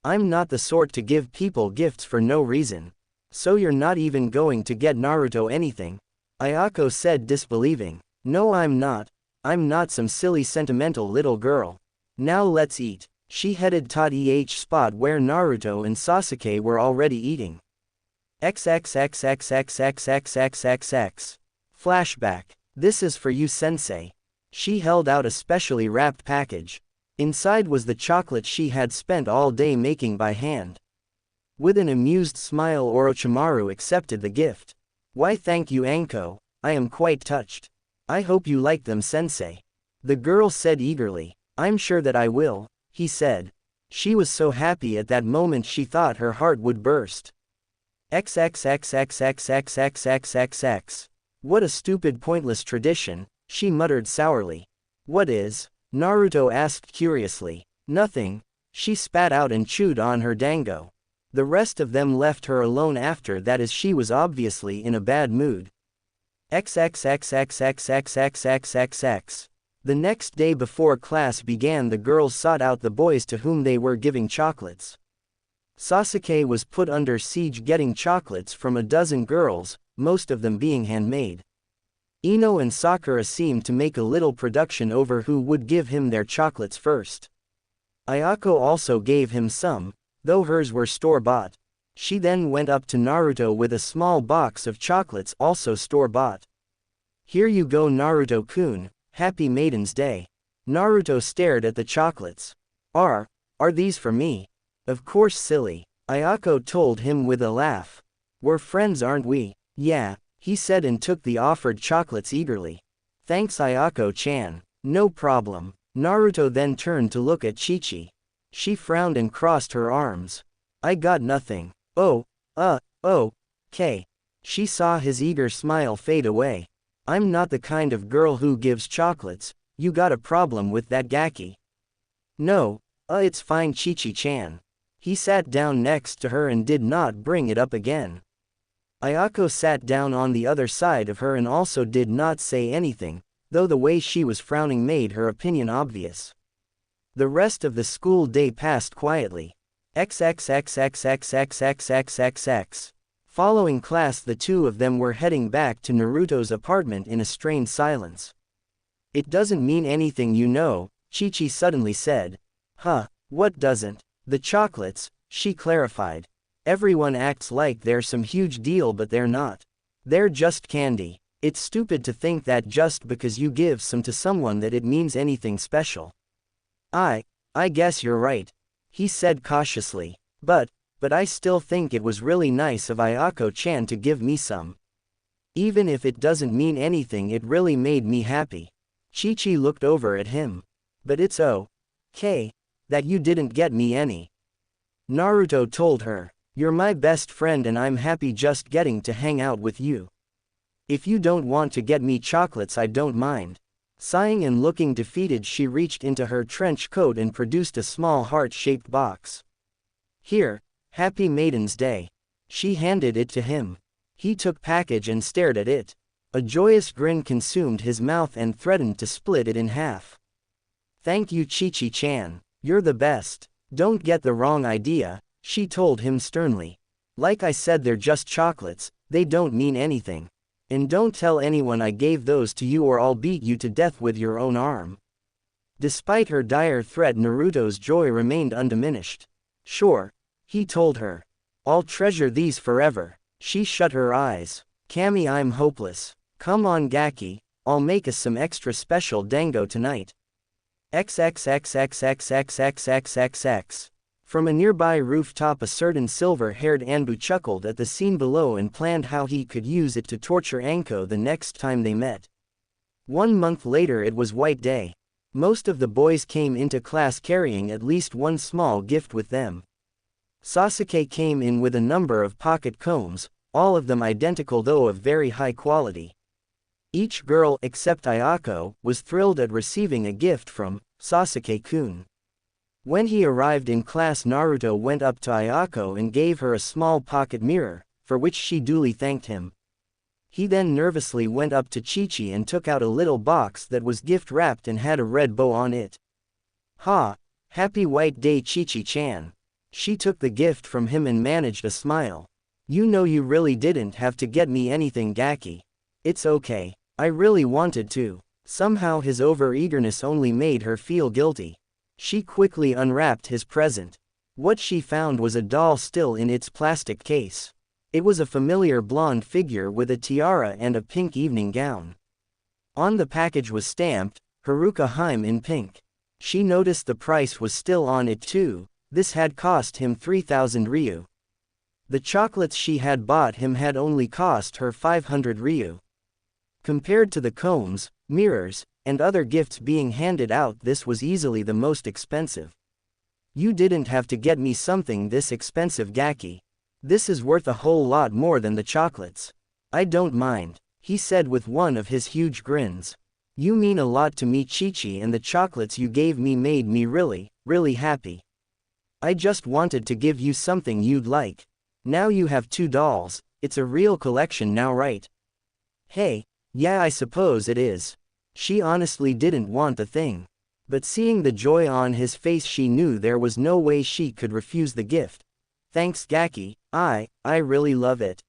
I'm not the sort to give people gifts for no reason. So you're not even going to get Naruto anything? Ayako said disbelieving. No, I'm not. I'm not some silly sentimental little girl. Now let's eat. She headed to the spot where Naruto and Sasuke were already eating. XXXXXXXXXX. Flashback. This is for you, sensei. She held out a specially wrapped package. Inside was the chocolate she had spent all day making by hand. With an amused smile, Orochimaru accepted the gift. Why, thank you, Anko. I am quite touched. I hope you like them, sensei. The girl said eagerly. I'm sure that I will, he said. She was so happy at that moment she thought her heart would burst. XXXXXXXXXX. What a stupid, pointless tradition, she muttered sourly. What is? Naruto asked curiously. Nothing. She spat out and chewed on her dango. The rest of them left her alone after that as she was obviously in a bad mood. XXXXXXXXXX. The next day before class began the girls sought out the boys to whom they were giving chocolates. Sasuke was put under siege getting chocolates from a dozen girls, most of them being handmade. Ino and Sakura seemed to make a little production over who would give him their chocolates first. Ayako also gave him some, though hers were store-bought. She then went up to Naruto with a small box of chocolates also store-bought. Here you go, Naruto-kun, happy Maiden's Day. Naruto stared at the chocolates. Are these for me? Of course, silly. Ayako told him with a laugh. We're friends, aren't we? Yeah, he said and took the offered chocolates eagerly. Thanks, Ayako-chan. No problem. Naruto then turned to look at Chi-Chi. She frowned and crossed her arms. I got nothing. Okay. She saw his eager smile fade away. I'm not the kind of girl who gives chocolates. You got a problem with that Gaki? No, it's fine, Chi-Chi-chan. He sat down next to her and did not bring it up again. Ayako sat down on the other side of her and also did not say anything, though the way she was frowning made her opinion obvious. The rest of the school day passed quietly. XXXXXXXXXX. Following class the two of them were heading back to Naruto's apartment in a strained silence. It doesn't mean anything, you know, Chi-Chi suddenly said. Huh, what doesn't? The chocolates, she clarified. Everyone acts like they're some huge deal but they're not. They're just candy. It's stupid to think that just because you give some to someone that it means anything special. I guess you're right, he said cautiously. But I still think it was really nice of Ayako-chan to give me some. Even if it doesn't mean anything, it really made me happy. Chi-Chi looked over at him. But it's okay that you didn't get me any. Naruto told her. You're my best friend and I'm happy just getting to hang out with you. If you don't want to get me chocolates, I don't mind. Sighing and looking defeated, she reached into her trench coat and produced a small heart-shaped box. Here, happy Maiden's Day. She handed it to him. He took package and stared at it. A joyous grin consumed his mouth and threatened to split it in half. Thank you, Chi-Chi-chan. You're the best. Don't get the wrong idea, she told him sternly. Like I said, they're just chocolates, they don't mean anything. And don't tell anyone I gave those to you or I'll beat you to death with your own arm. Despite her dire threat, Naruto's joy remained undiminished. Sure, he told her. I'll treasure these forever. She shut her eyes. Kami, I'm hopeless. Come on, Gaki, I'll make us some extra special dango tonight. XXXXXXXXXX. From a nearby rooftop, a certain silver-haired Anbu chuckled at the scene below and planned how he could use it to torture Anko the next time they met. 1 month later, it was White Day. Most of the boys came into class carrying at least one small gift with them. Sasuke came in with a number of pocket combs, all of them identical though of very high quality. Each girl, except Ayako, was thrilled at receiving a gift from Sasuke-kun. When he arrived in class, Naruto went up to Ayako and gave her a small pocket mirror, for which she duly thanked him. He then nervously went up to Chi-Chi and took out a little box that was gift-wrapped and had a red bow on it. Ha! Happy White Day, Chi-Chi-chan. She took the gift from him and managed a smile. You know, you really didn't have to get me anything, Gaki. It's okay. I really wanted to. Somehow his over-eagerness only made her feel guilty. She quickly unwrapped his present. What she found was a doll still in its plastic case. It was a familiar blonde figure with a tiara and a pink evening gown. On the package was stamped, Haruka Heim in pink. She noticed the price was still on it too. This had cost him 3,000 ryu. The chocolates she had bought him had only cost her 500 ryu. Compared to the combs, mirrors, and other gifts being handed out, this was easily the most expensive. You didn't have to get me something this expensive, Gaki. This is worth a whole lot more than the chocolates. I don't mind, he said with one of his huge grins. You mean a lot to me, Chi-Chi, and the chocolates you gave me made me really, really happy. I just wanted to give you something you'd like. Now you have 2 dolls, it's a real collection now, right? Hey, yeah, I suppose it is. She honestly didn't want the thing. But seeing the joy on his face, she knew there was no way she could refuse the gift. Thanks, Gaki, I really love it.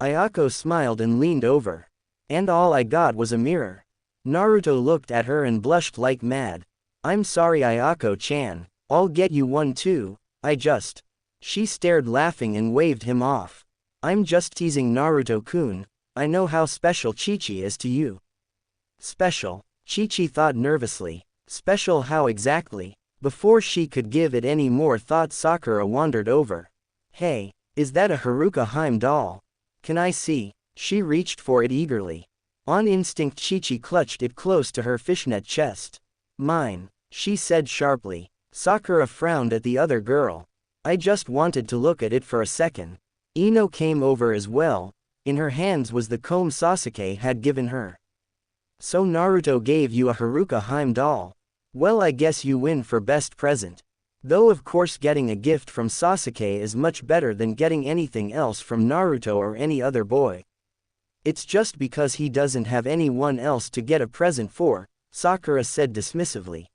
Ayako smiled and leaned over. And all I got was a mirror. Naruto looked at her and blushed like mad. I'm sorry, Ayako-chan. I'll get you one too, She stared, laughing, and waved him off. I'm just teasing, Naruto-kun. I know how special Chi-Chi is to you. Special? Chi-Chi thought nervously. Special how exactly? Before she could give it any more thought, Sakura wandered over. Hey, is that a Haruka Heim doll? Can I see? She reached for it eagerly. On instinct, Chi-Chi clutched it close to her fishnet chest. Mine, she said sharply. Sakura frowned at the other girl. I just wanted to look at it for a second. Ino came over as well. In her hands was the comb Sasuke had given her. So Naruto gave you a Haruka Heim doll. Well, I guess you win for best present. Though of course getting a gift from Sasuke is much better than getting anything else from Naruto or any other boy. It's just because he doesn't have anyone else to get a present for, Sakura said dismissively.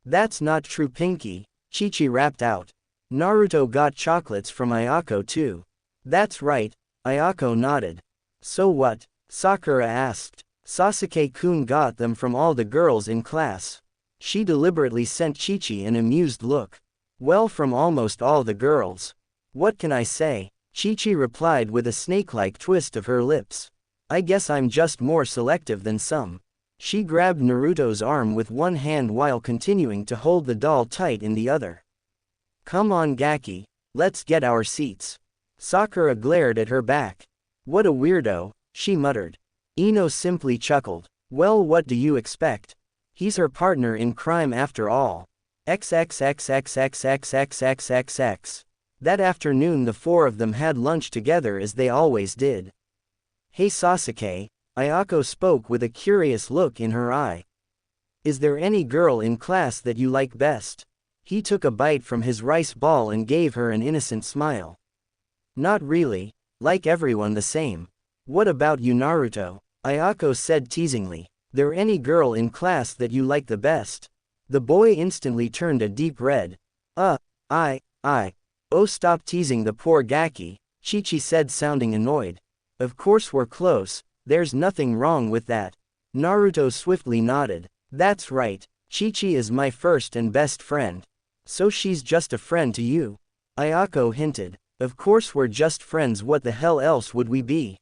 That's not true, Pinky, Chi-Chi rapped out. Naruto got chocolates from Ayako too. That's right, Ayako nodded. So what? Sakura asked. Sasuke-kun got them from all the girls in class. She deliberately sent Chi-Chi an amused look. Well, from almost all the girls. What can I say? Chi-Chi replied with a snake-like twist of her lips. I guess I'm just more selective than some. She grabbed Naruto's arm with one hand while continuing to hold the doll tight in the other. Come on, Gaki, let's get our seats. Sakura glared at her back. What a weirdo, she muttered. Ino simply chuckled. Well, what do you expect? He's her partner in crime after all. XXXXXXXXXXX. That afternoon the 4 of them had lunch together as they always did. Hey Sasuke, Ayako spoke with a curious look in her eye. Is there any girl in class that you like best? He took a bite from his rice ball and gave her an innocent smile. Not really, like everyone the same. What about you, Naruto? Ayako said teasingly. There any girl in class that you like the best? The boy instantly turned a deep red. I. Oh, stop teasing the poor Gaki, Chi-Chi said, sounding annoyed. Of course we're close, there's nothing wrong with that. Naruto swiftly nodded. That's right, Chi-Chi is my first and best friend. So she's just a friend to you? Ayako hinted. Of course we're just friends, what the hell else would we be?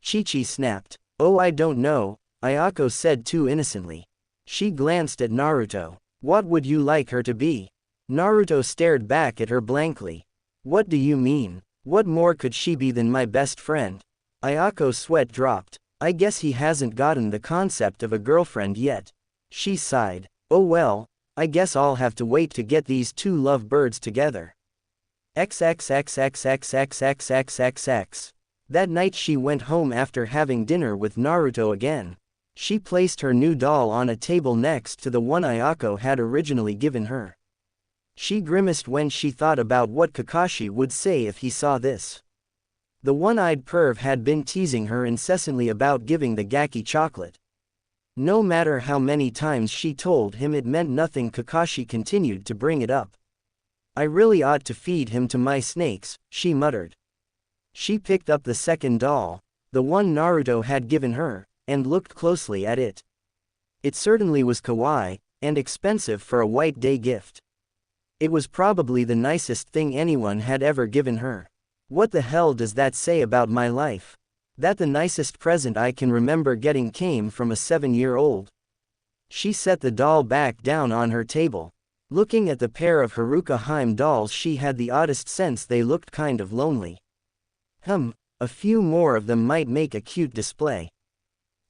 Chi-Chi snapped. Oh, I don't know, Ayako said too innocently. She glanced at Naruto. What would you like her to be? Naruto stared back at her blankly. What do you mean? What more could she be than my best friend? Ayako's sweat dropped. I guess he hasn't gotten the concept of a girlfriend yet. She sighed. Oh well, I guess I'll have to wait to get these two lovebirds together. XXXXXXXXXX. That night she went home after having dinner with Naruto again. She placed her new doll on a table next to the one Ayako had originally given her. She grimaced when she thought about what Kakashi would say if he saw this. The one-eyed perv had been teasing her incessantly about giving the Gaki chocolate. No matter how many times she told him it meant nothing, Kakashi continued to bring it up. I really ought to feed him to my snakes, she muttered. She picked up the second doll, the one Naruto had given her, and looked closely at it. It certainly was kawaii, and expensive for a White Day gift. It was probably the nicest thing anyone had ever given her. What the hell does that say about my life? That the nicest present I can remember getting came from a 7-year-old. She set the doll back down on her table. Looking at the pair of Haruka Heim dolls, she had the oddest sense they looked kind of lonely. A few more of them might make a cute display.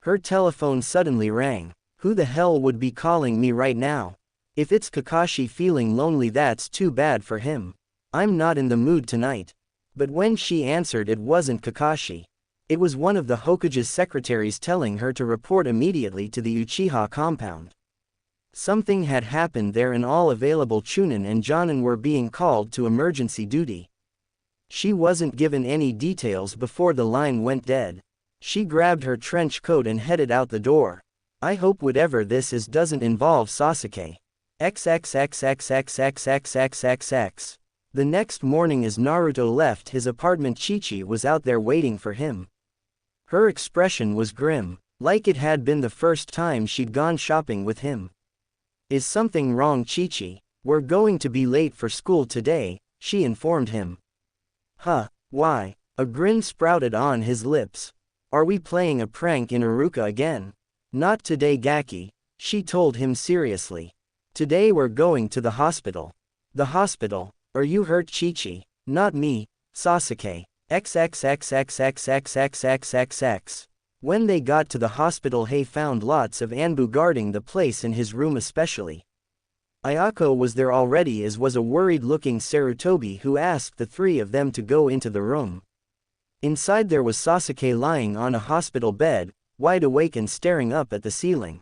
Her telephone suddenly rang. Who the hell would be calling me right now? If it's Kakashi feeling lonely, that's too bad for him. I'm not in the mood tonight. But when she answered, it wasn't Kakashi. It was one of the Hokage's secretaries telling her to report immediately to the Uchiha compound. Something had happened there and all available Chunin and Jonin were being called to emergency duty. She wasn't given any details before the line went dead. She grabbed her trench coat and headed out the door. I hope whatever this is doesn't involve Sasuke. XXXXXXXXXX. The next morning as Naruto left his apartment, Chi-Chi was out there waiting for him. Her expression was grim, like it had been the first time she'd gone shopping with him. Is something wrong, Chi-Chi? We're going to be late for school today, she informed him. Why? A grin sprouted on his lips. Are we playing a prank in Iruka again? Not today, Gaki, she told him seriously. Today we're going to the hospital. The hospital? Are you hurt, Chi-Chi? Not me, Sasuke. XXXXXXXXXX. When they got to the hospital, Hei found lots of Anbu guarding the place, in his room especially. Ayako was there already, as was a worried-looking Sarutobi, who asked the three of them to go into the room. Inside there was Sasuke lying on a hospital bed, wide awake and staring up at the ceiling.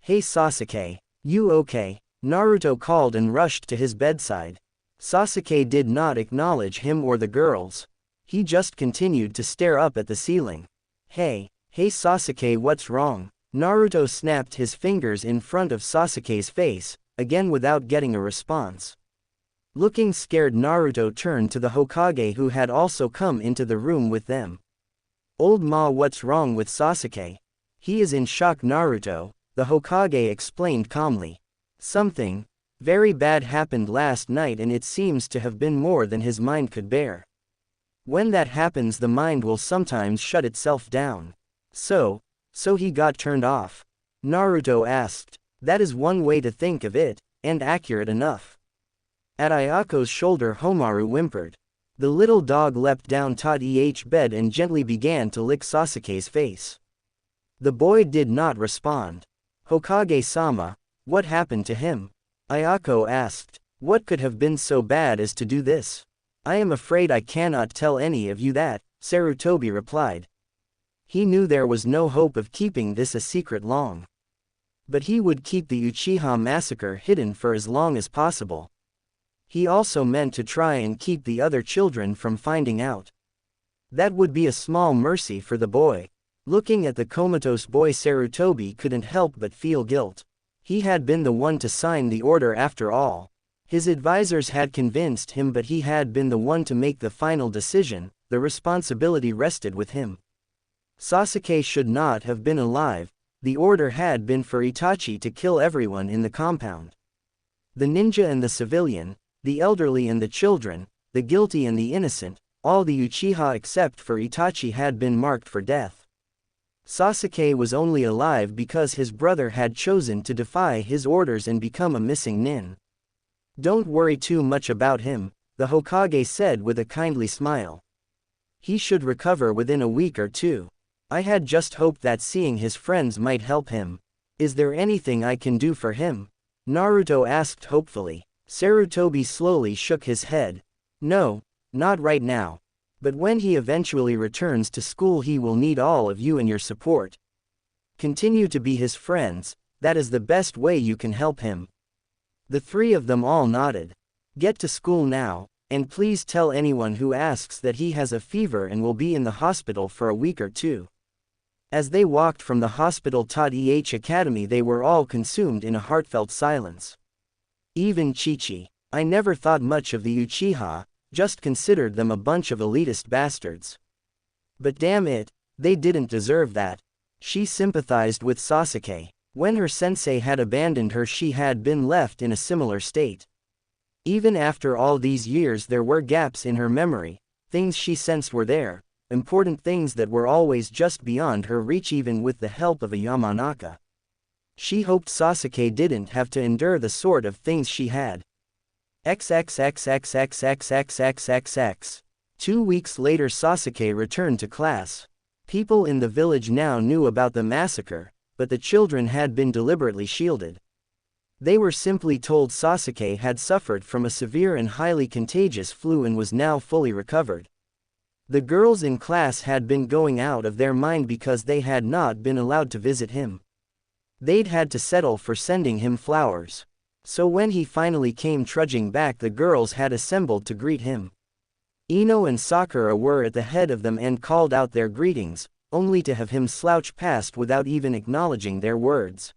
Hey Sasuke, you okay? Naruto called and rushed to his bedside. Sasuke did not acknowledge him or the girls. He just continued to stare up at the ceiling. Hey Sasuke, what's wrong? Naruto snapped his fingers in front of Sasuke's face, again without getting a response. Looking scared, Naruto turned to the Hokage, who had also come into the room with them. Old Ma, what's wrong with Sasuke? He is in shock, Naruto, the Hokage explained calmly. Something very bad happened last night, and it seems to have been more than his mind could bear. When that happens, the mind will sometimes shut itself down. So he got turned off? Naruto asked. That is one way to think of it, and accurate enough. At Ayako's shoulder, Homaru whimpered. The little dog leapt down Tad's bed and gently began to lick Sasuke's face. The boy did not respond. Hokage-sama, what happened to him? Ayako asked. What could have been so bad as to do this? I am afraid I cannot tell any of you that, Sarutobi replied. He knew there was no hope of keeping this a secret long. But he would keep the Uchiha massacre hidden for as long as possible. He also meant to try and keep the other children from finding out. That would be a small mercy for the boy. Looking at the comatose boy, Sarutobi couldn't help but feel guilt. He had been the one to sign the order after all. His advisors had convinced him, but he had been the one to make the final decision. The responsibility rested with him. Sasuke should not have been alive. The order had been for Itachi to kill everyone in the compound. The ninja and the civilian, the elderly and the children, the guilty and the innocent, all the Uchiha except for Itachi had been marked for death. Sasuke was only alive because his brother had chosen to defy his orders and become a missing nin. Don't worry too much about him, the Hokage said with a kindly smile. He should recover within a week or two. I had just hoped that seeing his friends might help him. Is there anything I can do for him? Naruto asked hopefully. Sarutobi slowly shook his head. No, not right now. But when he eventually returns to school, he will need all of you and your support. Continue to be his friends, that is the best way you can help him. The three of them all nodded. Get to school now, and please tell anyone who asks that he has a fever and will be in the hospital for a week or two. As they walked from the hospital toward Academy, they were all consumed in a heartfelt silence. Even Chi-Chi. I never thought much of the Uchiha, just considered them a bunch of elitist bastards. But damn it, they didn't deserve that. She sympathized with Sasuke. When her sensei had abandoned her, she had been left in a similar state. Even after all these years, there were gaps in her memory. Things she sensed were there, important things that were always just beyond her reach, even with the help of a Yamanaka. She hoped Sasuke didn't have to endure the sort of things she had. XXXXXXXXXX. 2 weeks later, Sasuke returned to class. People in the village now knew about the massacre, but the children had been deliberately shielded. They were simply told Sasuke had suffered from a severe and highly contagious flu and was now fully recovered. The girls in class had been going out of their mind because they had not been allowed to visit him. They'd had to settle for sending him flowers. So when he finally came trudging back, the girls had assembled to greet him. Ino and Sakura were at the head of them and called out their greetings, only to have him slouch past without even acknowledging their words.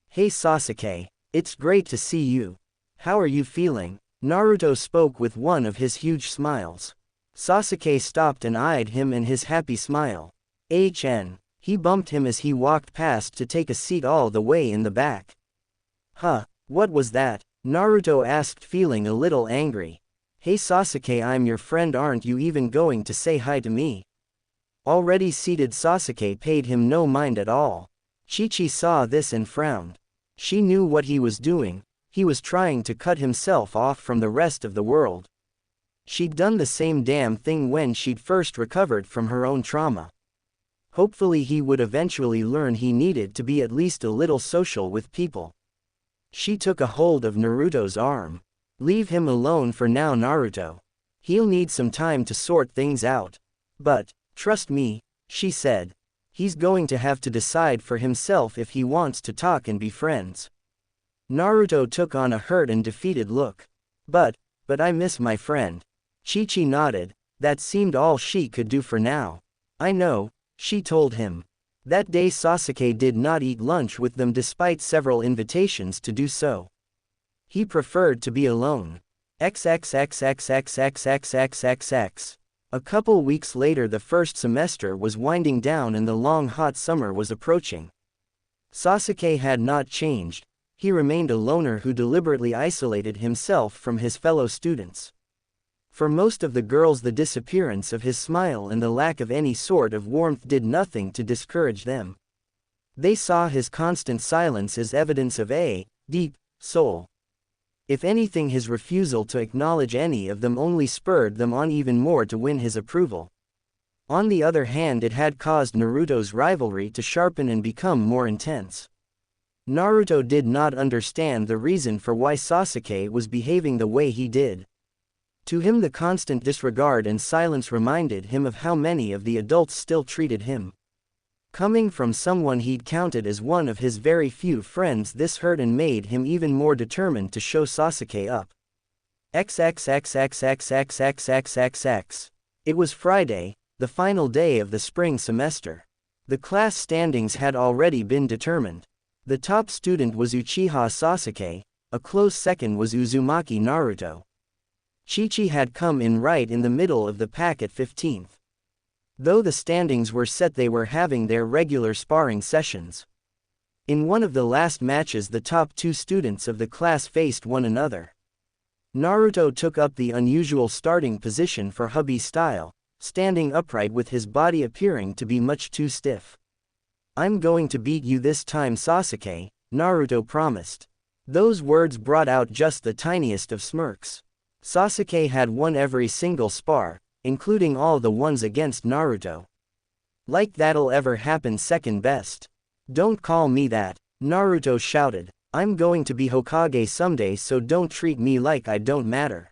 Hey Sasuke, it's great to see you. How are you feeling? Naruto spoke with one of his huge smiles. Sasuke stopped and eyed him and his happy smile. He bumped him as he walked past to take a seat all the way in the back. Huh, what was that? Naruto asked, feeling a little angry. Hey Sasuke, I'm your friend, aren't you even going to say hi to me? Already seated Sasuke paid him no mind at all. Chi-Chi saw this and frowned. She knew what he was doing. He was trying to cut himself off from the rest of the world. She'd done the same damn thing when she'd first recovered from her own trauma. Hopefully he would eventually learn he needed to be at least a little social with people. She took a hold of Naruto's arm. Leave him alone for now, Naruto. He'll need some time to sort things out. But, trust me, she said. He's going to have to decide for himself if he wants to talk and be friends. Naruto took on a hurt and defeated look. But I miss my friend. Chi-Chi nodded. That seemed all she could do for now. I know, she told him. That day Sasuke did not eat lunch with them despite several invitations to do so. He preferred to be alone. XXXXXXXXXX. A couple weeks later, the first semester was winding down and the long hot summer was approaching. Sasuke had not changed. He remained a loner who deliberately isolated himself from his fellow students. For most of the girls, the disappearance of his smile and the lack of any sort of warmth did nothing to discourage them. They saw his constant silence as evidence of a deep soul. If anything, his refusal to acknowledge any of them only spurred them on even more to win his approval. On the other hand, it had caused Naruto's rivalry to sharpen and become more intense. Naruto did not understand the reason for why Sasuke was behaving the way he did. To him, the constant disregard and silence reminded him of how many of the adults still treated him. Coming from someone he'd counted as one of his very few friends, this hurt and made him even more determined to show Sasuke up. XXXXXXXXXX. It was Friday, the final day of the spring semester. The class standings had already been determined. The top student was Uchiha Sasuke, a close second was Uzumaki Naruto. Chi-Chi had come in right in the middle of the pack at 15th. Though the standings were set, they were having their regular sparring sessions. In one of the last matches, the top two students of the class faced one another. Naruto took up the unusual starting position for hubby style, standing upright with his body appearing to be much too stiff. "I'm going to beat you this time, Sasuke," Naruto promised. Those words brought out just the tiniest of smirks. Sasuke had won every single spar, including all the ones against Naruto. "Like that'll ever happen, second best." "Don't call me that," Naruto shouted. "I'm going to be Hokage someday, so don't treat me like I don't matter."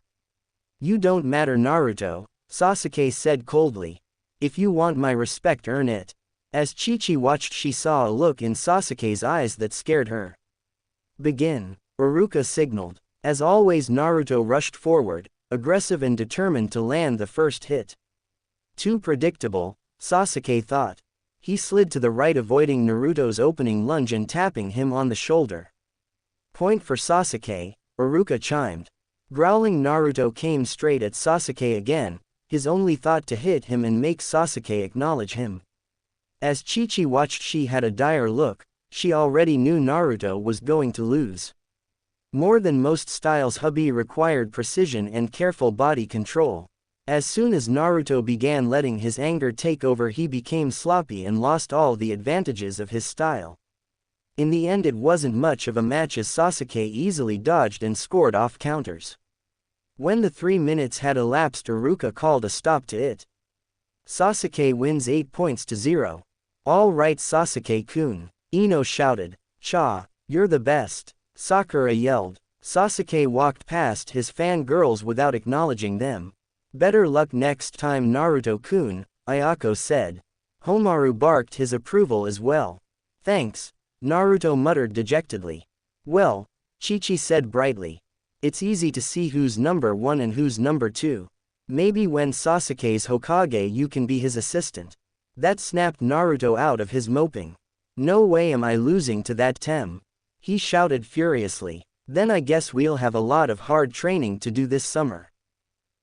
"You don't matter, Naruto," Sasuke said coldly. "If you want my respect, earn it." As Chi-Chi watched, she saw a look in Sasuke's eyes that scared her. "Begin," Iruka signaled. As always, Naruto rushed forward, aggressive and determined to land the first hit. Too predictable, Sasuke thought. He slid to the right, avoiding Naruto's opening lunge and tapping him on the shoulder. "Point for Sasuke," Iruka chimed. Growling, Naruto came straight at Sasuke again, his only thought to hit him and make Sasuke acknowledge him. As Chi-Chi watched, she had a dire look. She already knew Naruto was going to lose. More than most styles, hubby required precision and careful body control. As soon as Naruto began letting his anger take over, he became sloppy and lost all the advantages of his style. In the end, it wasn't much of a match, as Sasuke easily dodged and scored off counters. When the 3 minutes had elapsed, Iruka called a stop to it. "Sasuke wins 8-0. "All right, Sasuke-kun," Ino shouted. "Cha, you're the best," Sakura yelled. Sasuke walked past his fangirls without acknowledging them. "Better luck next time, Naruto-kun," Ayako said. Homaru barked his approval as well. "Thanks," Naruto muttered dejectedly. "Well," Chi-Chi said brightly, "it's easy to see who's number 1 and who's number 2. Maybe when Sasuke's Hokage, you can be his assistant." That snapped Naruto out of his moping. "No way am I losing to that Tem," he shouted furiously. "Then I guess we'll have a lot of hard training to do this summer.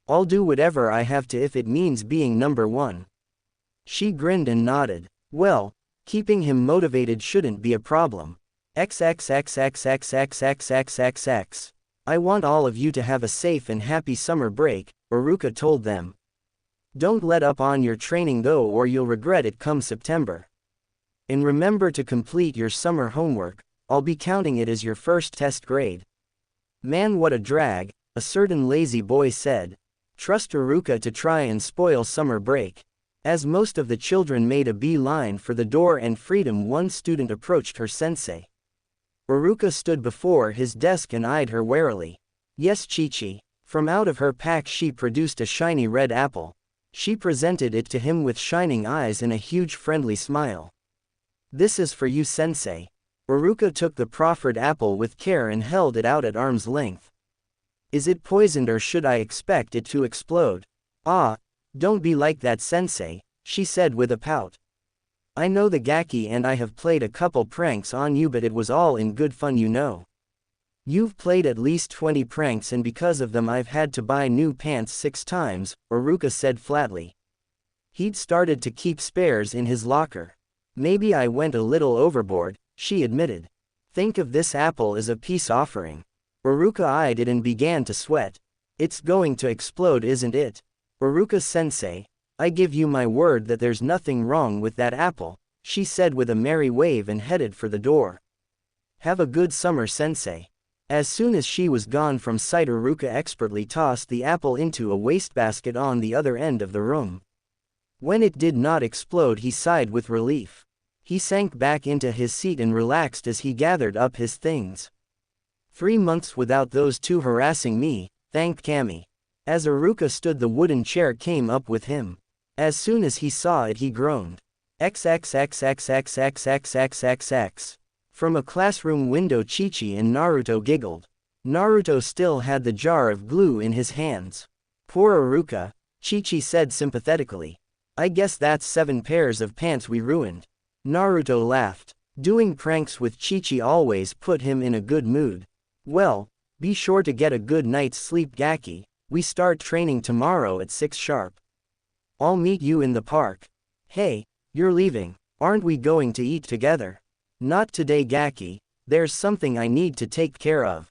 I'll do whatever I have to if it means being number 1. She grinned and nodded. "Well, keeping him motivated shouldn't be a problem." XXXXXXXXXXX. "I want all of you to have a safe and happy summer break," Iruka told them. "Don't let up on your training though, or you'll regret it come September. And remember to complete your summer homework. I'll be counting it as your first test grade." "Man, what a drag," a certain lazy boy said. Trust Iruka to try and spoil summer break. As most of the children made a beeline for the door and freedom, one student approached her sensei. Iruka stood before his desk and eyed her warily. "Yes, Chi-Chi." From out of her pack she produced a shiny red apple. She presented it to him with shining eyes and a huge friendly smile. "This is for you, sensei." Iruka took the proffered apple with care and held it out at arm's length. "Is it poisoned, or should I expect it to explode?" "Ah, don't be like that, sensei," she said with a pout. "I know the Gaki and I have played a couple pranks on you, but it was all in good fun, you know. You've played at least 20 pranks, and because of them I've had to buy new pants 6 times, Iruka said flatly. He'd started to keep spares in his locker. "Maybe I went a little overboard," she admitted. "Think of this apple as a peace offering." Iruka eyed it and began to sweat. "It's going to explode, isn't it?" "Iruka-sensei, I give you my word that there's nothing wrong with that apple," she said with a merry wave and headed for the door. "Have a good summer, sensei." As soon as she was gone from sight, Iruka expertly tossed the apple into a wastebasket on the other end of the room. When it did not explode, he sighed with relief. He sank back into his seat and relaxed as he gathered up his things. 3 months without those two harassing me, thanked Kami. As Iruka stood, the wooden chair came up with him. As soon as he saw it, he groaned. XXXXXXXXXXX. From a classroom window, Chi-Chi and Naruto giggled. Naruto still had the jar of glue in his hands. Poor Iruka, Chi-Chi said sympathetically. I guess that's 7 pairs of pants we ruined. Naruto laughed. Doing pranks with Chi-Chi always put him in a good mood. Well, be sure to get a good night's sleep, Gaki. We start training tomorrow at 6 sharp. I'll meet you in the park. Hey, you're leaving. Aren't we going to eat together? Not today, Gaki. There's something I need to take care of.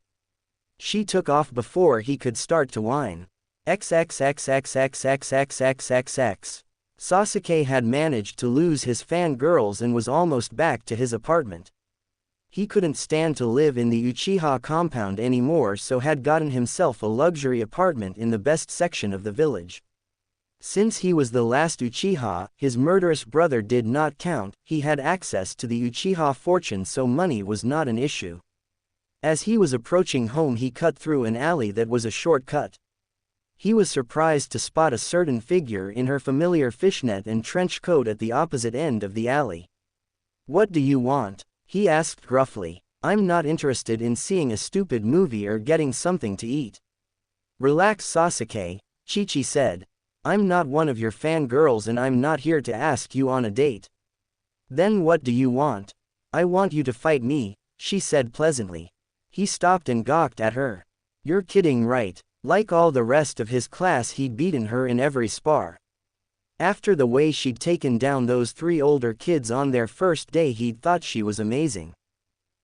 She took off before he could start to whine. XXXXXXXXXX. Sasuke had managed to lose his fangirls and was almost back to his apartment. He couldn't stand to live in the Uchiha compound anymore, so had gotten himself a luxury apartment in the best section of the village. Since he was the last Uchiha, his murderous brother did not count. He had access to the Uchiha fortune, so money was not an issue. As he was approaching home, he cut through an alley that was a shortcut. He was surprised to spot a certain figure in her familiar fishnet and trench coat at the opposite end of the alley. What do you want? He asked gruffly. I'm not interested in seeing a stupid movie or getting something to eat. Relax, Sasuke, Chi-Chi said. I'm not one of your fangirls and I'm not here to ask you on a date. Then what do you want? I want you to fight me, she said pleasantly. He stopped and gawked at her. You're kidding, right? Like all the rest of his class, he'd beaten her in every spar. After the way she'd taken down those 3 older kids on their first day, he'd thought she was amazing.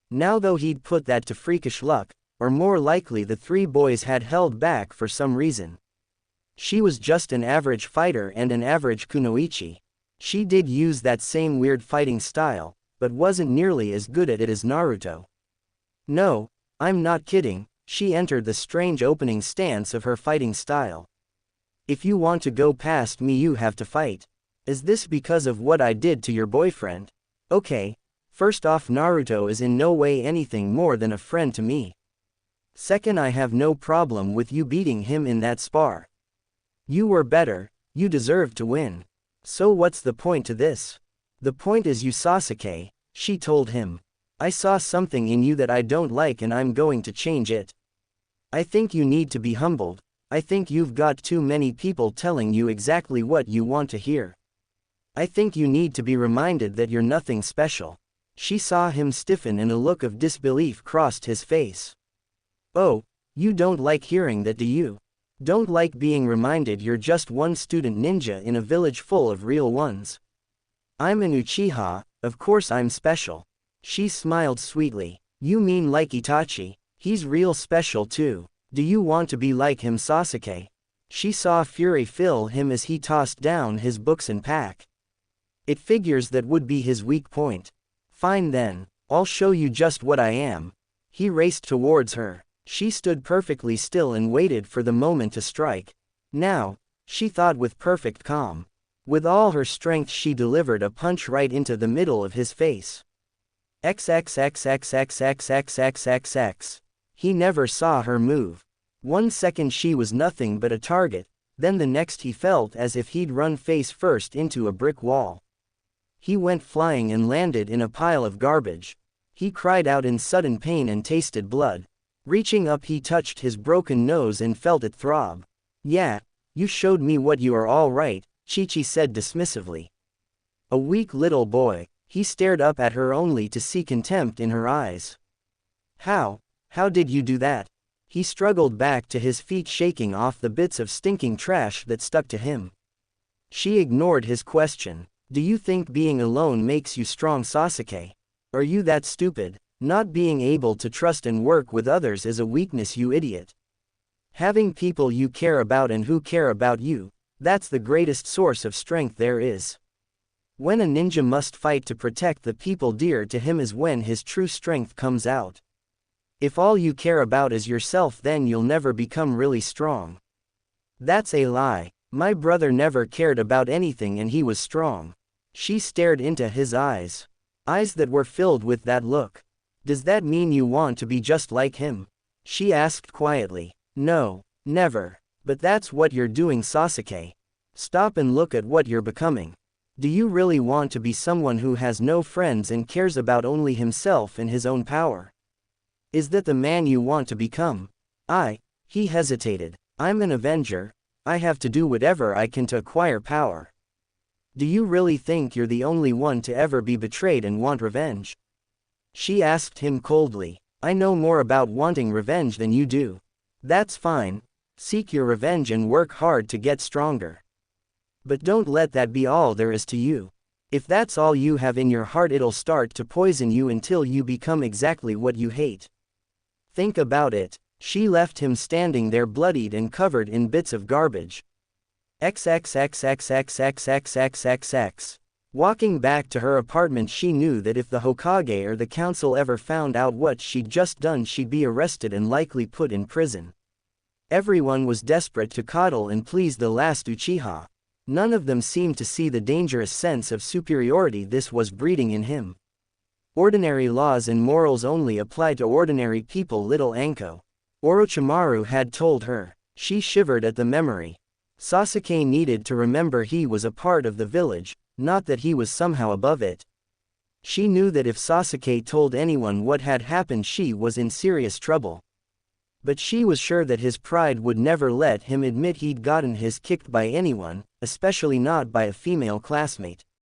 Now though, he'd put that to freakish luck, or more likely the 3 boys had held back for some reason. She was just an average fighter and an average kunoichi. She did use that same weird fighting style, but wasn't nearly as good at it as Naruto. No, I'm not kidding. She entered the strange opening stance of her fighting style. If you want to go past me, you have to fight. Is this because of what I did to your boyfriend? Okay, first off, Naruto is in no way anything more than a friend to me. Second, I have no problem with you beating him in that spar. You were better, you deserved to win. So what's the point to this? The point is you, Sasuke, she told him. I saw something in you that I don't like and I'm going to change it. I think you need to be humbled. I think you've got too many people telling you exactly what you want to hear. I think you need to be reminded that you're nothing special. She saw him stiffen and a look of disbelief crossed his face. Oh, you don't like hearing that, do you? Don't like being reminded you're just one student ninja in a village full of real ones. I'm an Uchiha, of course I'm special. She smiled sweetly. You mean like Itachi? He's real special too. Do you want to be like him, Sasuke? She saw fury fill him as he tossed down his books and pack. It figures that would be his weak point. Fine then, I'll show you just what I am. He raced towards her. She stood perfectly still and waited for the moment to strike. Now, she thought with perfect calm. With all her strength she delivered a punch right into the middle of his face. XXXXXXXXXX. He never saw her move. 1 second she was nothing but a target, then the next he felt as if he'd run face first into a brick wall. He went flying and landed in a pile of garbage. He cried out in sudden pain and tasted blood. Reaching up, he touched his broken nose and felt it throb. Yeah, you showed me what you are, all right, Chi-Chi said dismissively. A weak little boy. He stared up at her only to see contempt in her eyes. How did you do that? He struggled back to his feet, shaking off the bits of stinking trash that stuck to him. She ignored his question. Do you think being alone makes you strong, Sasuke? Are you that stupid? Not being able to trust and work with others is a weakness, you idiot. Having people you care about and who care about you, that's the greatest source of strength there is. When a ninja must fight to protect the people dear to him is when his true strength comes out. If all you care about is yourself, then you'll never become really strong. That's a lie. My brother never cared about anything and he was strong. She stared into his eyes. Eyes that were filled with that look. Does that mean you want to be just like him? She asked quietly. No, never. But that's what you're doing, Sasuke. Stop and look at what you're becoming. Do you really want to be someone who has no friends and cares about only himself and his own power? Is that the man you want to become? He hesitated. I'm an Avenger. I have to do whatever I can to acquire power. Do you really think you're the only one to ever be betrayed and want revenge? She asked him coldly. I know more about wanting revenge than you do. That's fine. Seek your revenge and work hard to get stronger. But don't let that be all there is to you. If that's all you have in your heart, it'll start to poison you until you become exactly what you hate. Think about it. She left him standing there bloodied and covered in bits of garbage. XXXXXXXXXX. Walking back to her apartment, she knew that if the Hokage or the council ever found out what she'd just done, she'd be arrested and likely put in prison. Everyone was desperate to coddle and please the last Uchiha. None of them seemed to see the dangerous sense of superiority this was breeding in him. Ordinary laws and morals only apply to ordinary people, little Anko. Orochimaru had told her. She shivered at the memory. Sasuke needed to remember he was a part of the village, not that he was somehow above it. She knew that if Sasuke told anyone what had happened, she was in serious trouble. But she was sure that his pride would never let him admit he'd gotten his kicked by anyone, especially not by a female classmate.